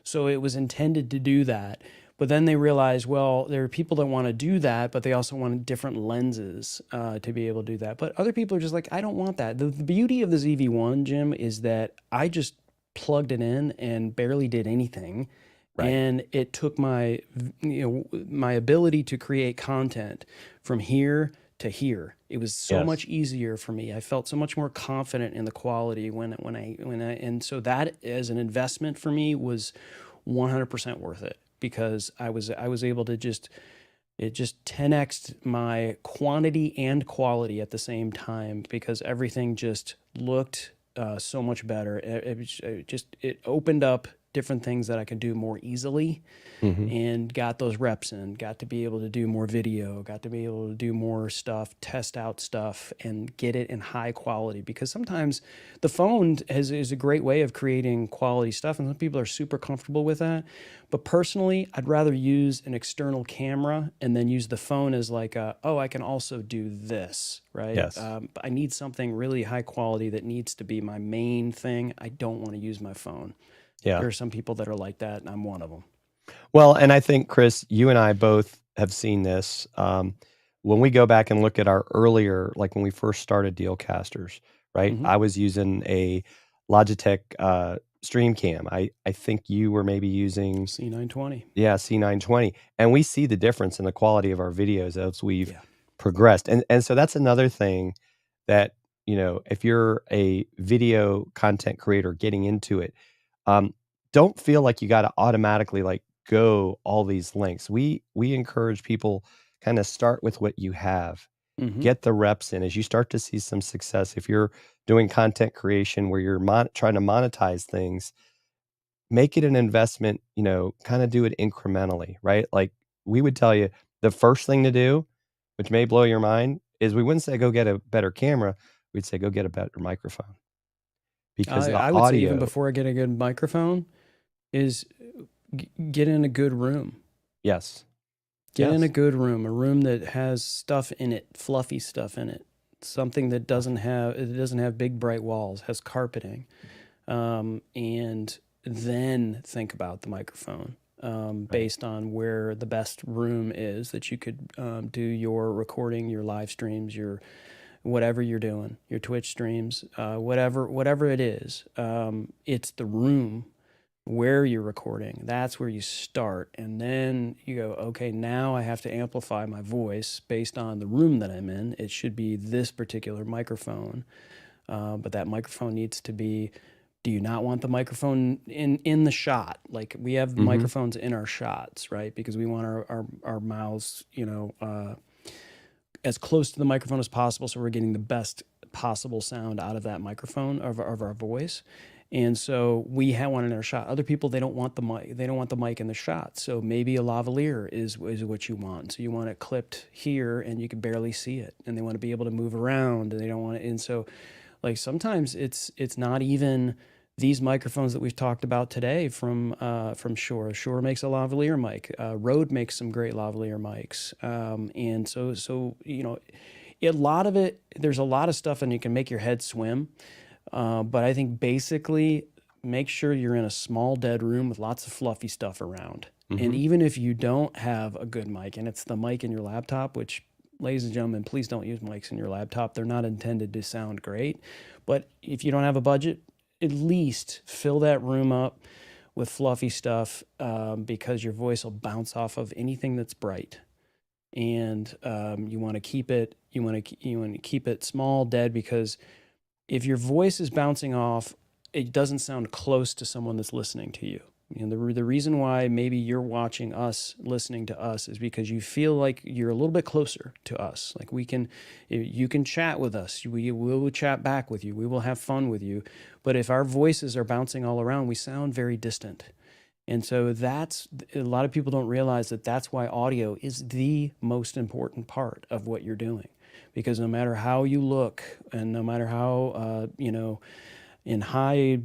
So it was intended to do that. But then they realized, well, there are people that want to do that, but they also want different lenses to be able to do that. But other people are just like, I don't want that. The beauty of the ZV-1, Jim, is that I just plugged it in and barely did anything.
Right.
And it took my ability to create content from here to here. It was so much easier for me. I felt so much more confident in the quality when I and so that as an investment for me was 100% worth it, because I was able to just 10x'd my quantity and quality at the same time, because everything just looked so much better. It opened up different things that I could do more easily, and got those reps in, got to be able to do more video, got to be able to do more stuff, test out stuff, and get it in high quality. Because sometimes the phone is a great way of creating quality stuff, and some people are super comfortable with that. But personally, I'd rather use an external camera and then use the phone as like, I can also do this, right?
Yes.
I need something really high quality that needs to be my main thing. I don't want to use my phone.
Yeah.
There are some people that are like that, and I'm one of them.
Well, and I think, Chris, you and I both have seen this. When we go back and look at our earlier, like when we first started Dealcasters, right? I was using a Logitech Stream Cam. I think you were maybe using
C920.
Yeah, C920. And we see the difference in the quality of our videos as we've progressed. And so that's another thing that, if you're a video content creator getting into it, don't feel like you got to automatically like go all these lengths. We encourage people kind of start with what you have, get the reps in. As you start to see some success, if you're doing content creation where you're trying to monetize things, make it an investment, kind of do it incrementally, right? Like we would tell you the first thing to do, which may blow your mind, is we wouldn't say go get a better camera. We'd say go get a better microphone. Because the
I would say even
audio,
before I get a good microphone is get in a good room.
yes.
Get in
Yes.
a good room, a room that has stuff in it, fluffy stuff in it, something that doesn't have big bright walls, has carpeting, and then think about the microphone based on where the best room is that you could do your recording, your live streams, your whatever you're doing, your Twitch streams, whatever it is. It's the room where you're recording. That's where you start. And then you go, okay, now I have to amplify my voice based on the room that I'm in. It should be this particular microphone. But that microphone needs to be, do you not want the microphone in the shot? Like we have microphones in our shots, right? Because we want our mouths, as close to the microphone as possible, so we're getting the best possible sound out of that microphone of our voice. And so we have one in our shot. Other people, they don't want the mic. They don't want the mic in the shot. So maybe a lavalier is what you want. So you want it clipped here, and you can barely see it. And they want to be able to move around, and they don't want it. And so, like sometimes it's not even these microphones that we've talked about today from Shure. Shure makes a lavalier mic. Rode makes some great lavalier mics. And so a lot of it. There's a lot of stuff, and you can make your head swim. But I think basically make sure you're in a small dead room with lots of fluffy stuff around. And even if you don't have a good mic and it's the mic in your laptop, which, ladies and gentlemen, please don't use mics in your laptop. They're not intended to sound great. But if you don't have a budget, at least fill that room up with fluffy stuff because your voice will bounce off of anything that's bright. And you want to keep it small, dead, because if your voice is bouncing off, it doesn't sound close to someone that's listening to you. And the reason why maybe you're watching us, listening to us, is because you feel like you're a little bit closer to us. Like you can chat with us. We will chat back with you. We will have fun with you. But if our voices are bouncing all around, we sound very distant. And so that's a lot of people don't realize that that's why audio is the most important part of what you're doing, because no matter how you look and no matter how in high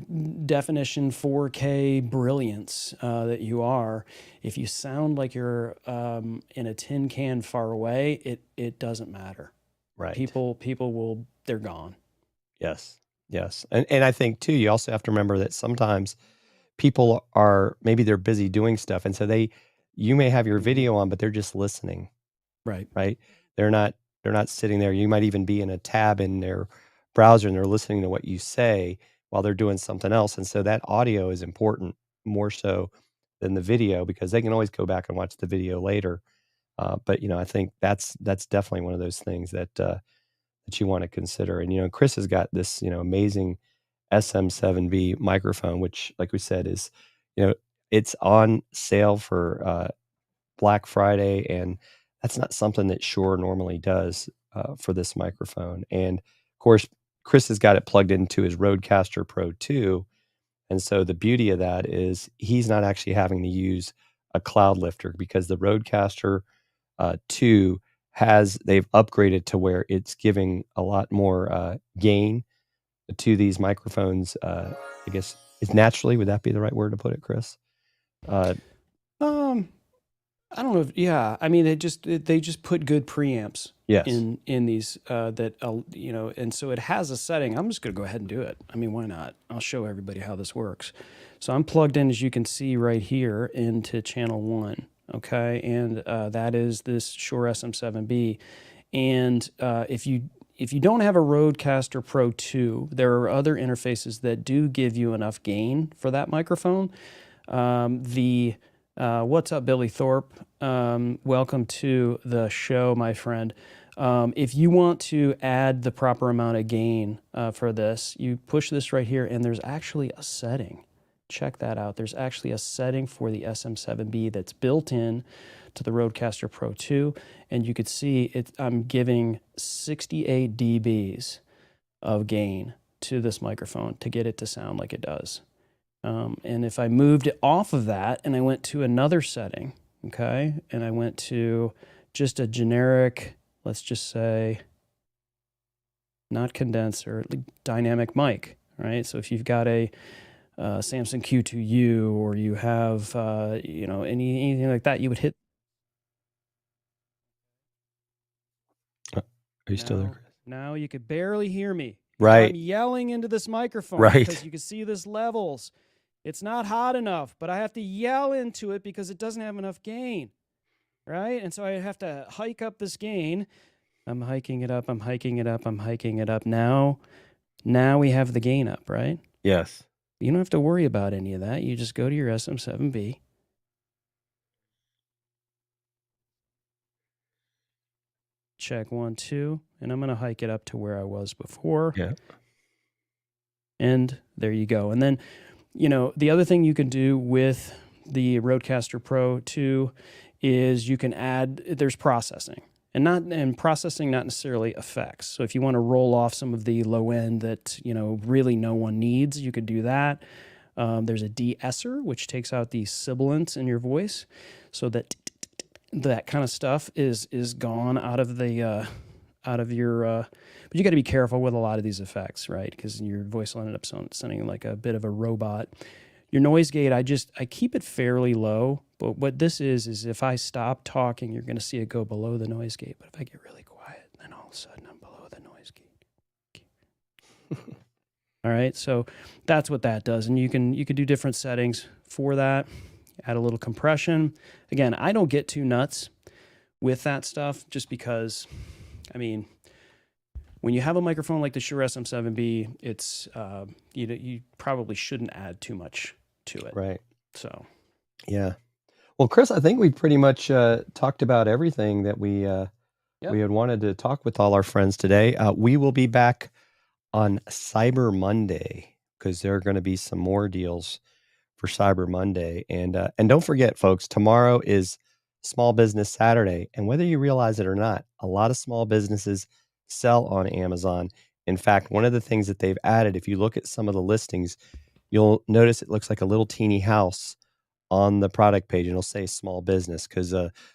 definition 4K brilliance that you are, if you sound like you're in a tin can far away, it doesn't matter.
Right.
People they're gone.
Yes. Yes. And I think too, you also have to remember that sometimes people are, maybe they're busy doing stuff, and so you may have your video on, but they're just listening,
Right.
right? They're not sitting there. You might even be in a tab in their browser and they're listening to what you say while they're doing something else. And so that audio is important more so than the video, because they can always go back and watch the video later. But I think that's definitely one of those things that you want to consider. And Chris has got this amazing SM7B microphone, which, like we said, is it's on sale for Black Friday, and that's not something that Shure normally does for this microphone. And of course, Chris has got it plugged into his Rodecaster Pro 2, and so the beauty of that is he's not actually having to use a cloud lifter, because the Rodecaster 2 they've upgraded to where it's giving a lot more gain to these microphones. I guess it's naturally, would that be the right word to put it, Chris?
I don't know if, yeah, I mean, they just put good preamps
Yes.
in these that and so it has a setting. I'm just going to go ahead and do it. I mean, why not? I'll show everybody how this works. So I'm plugged in, as you can see right here, into channel 1, okay? And that is this Shure SM7B. And if you don't have a Rodecaster Pro 2, there are other interfaces that do give you enough gain for that microphone. What's up, Billy Thorpe? Welcome to the show, my friend. If you want to add the proper amount of gain for this, you push this right here, and there's actually a setting. Check that out. There's actually a setting for the SM7B that's built in to the Rodecaster Pro 2, and you could see I'm giving 68 dBs of gain to this microphone to get it to sound like it does. And if I moved it off of that and I went to another setting, okay, and I went to just a generic, let's just say, not condenser, dynamic mic, right? So if you've got a Samsung Q2U, or you have, anything like that, you would hit.
Are you still there, Chris?
Now you could barely hear me.
Right.
I'm yelling into this microphone,
Right.
because you can see this levels. It's not hot enough, but I have to yell into it because it doesn't have enough gain, right? And so I have to hike up this gain. I'm hiking it up, I'm hiking it up, I'm hiking it up. Now we have the gain up, right?
Yes.
You don't have to worry about any of that. You just go to your SM7B. Check 1, 2, and I'm going to hike it up to where I was before.
Yeah.
And there you go. And then, the other thing you can do with the Rodecaster Pro 2 is you can add, there's processing. And processing not necessarily effects. So if you want to roll off some of the low end that, really no one needs, you could do that. There's a de-esser, which takes out the sibilance in your voice, so that kind of stuff is gone out of the but you got to be careful with a lot of these effects, right? Because your voice will end up sounding like a bit of a robot. Your noise gate, I keep it fairly low, but what this is if I stop talking, you're going to see it go below the noise gate. But if I get really quiet, then all of a sudden I'm below the noise gate. All right, so that's what that does, and you can do different settings for that. Add a little compression. Again, I don't get too nuts with that stuff, just because, I mean, when you have a microphone like the Shure SM7B, it's you probably shouldn't add too much to it.
Right.
So.
Yeah. Well, Chris, I think we pretty much talked about everything that we had wanted to talk with all our friends today. We will be back on Cyber Monday, because there are going to be some more deals for Cyber Monday. And don't forget, folks, tomorrow is Small Business Saturday. And whether you realize it or not, a lot of small businesses sell on Amazon. In fact, one of the things that they've added, if you look at some of the listings, you'll notice it looks like a little teeny house on the product page and it'll say small business because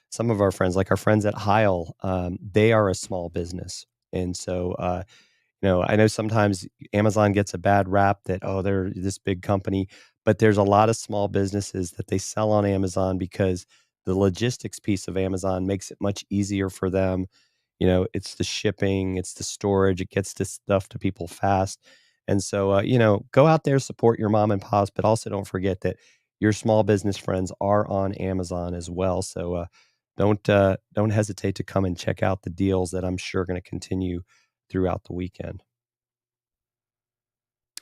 some of our friends, like our friends at Heil, they are a small business. And so, I know sometimes Amazon gets a bad rap that, oh, they're this big company, but there's a lot of small businesses that they sell on Amazon because the logistics piece of Amazon makes it much easier for them. It's the shipping, it's the storage, it gets this stuff to people fast. And so, go out there, support your mom and pops, but also don't forget that your small business friends are on Amazon as well. So, don't hesitate to come and check out the deals that I'm sure going to continue throughout the weekend.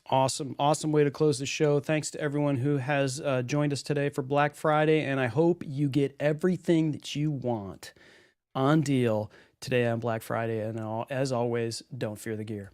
Awesome. Awesome way to close the show. Thanks to everyone who has joined us today for Black Friday. And I hope you get everything that you want on deal today on Black Friday. And as always, don't fear the gear.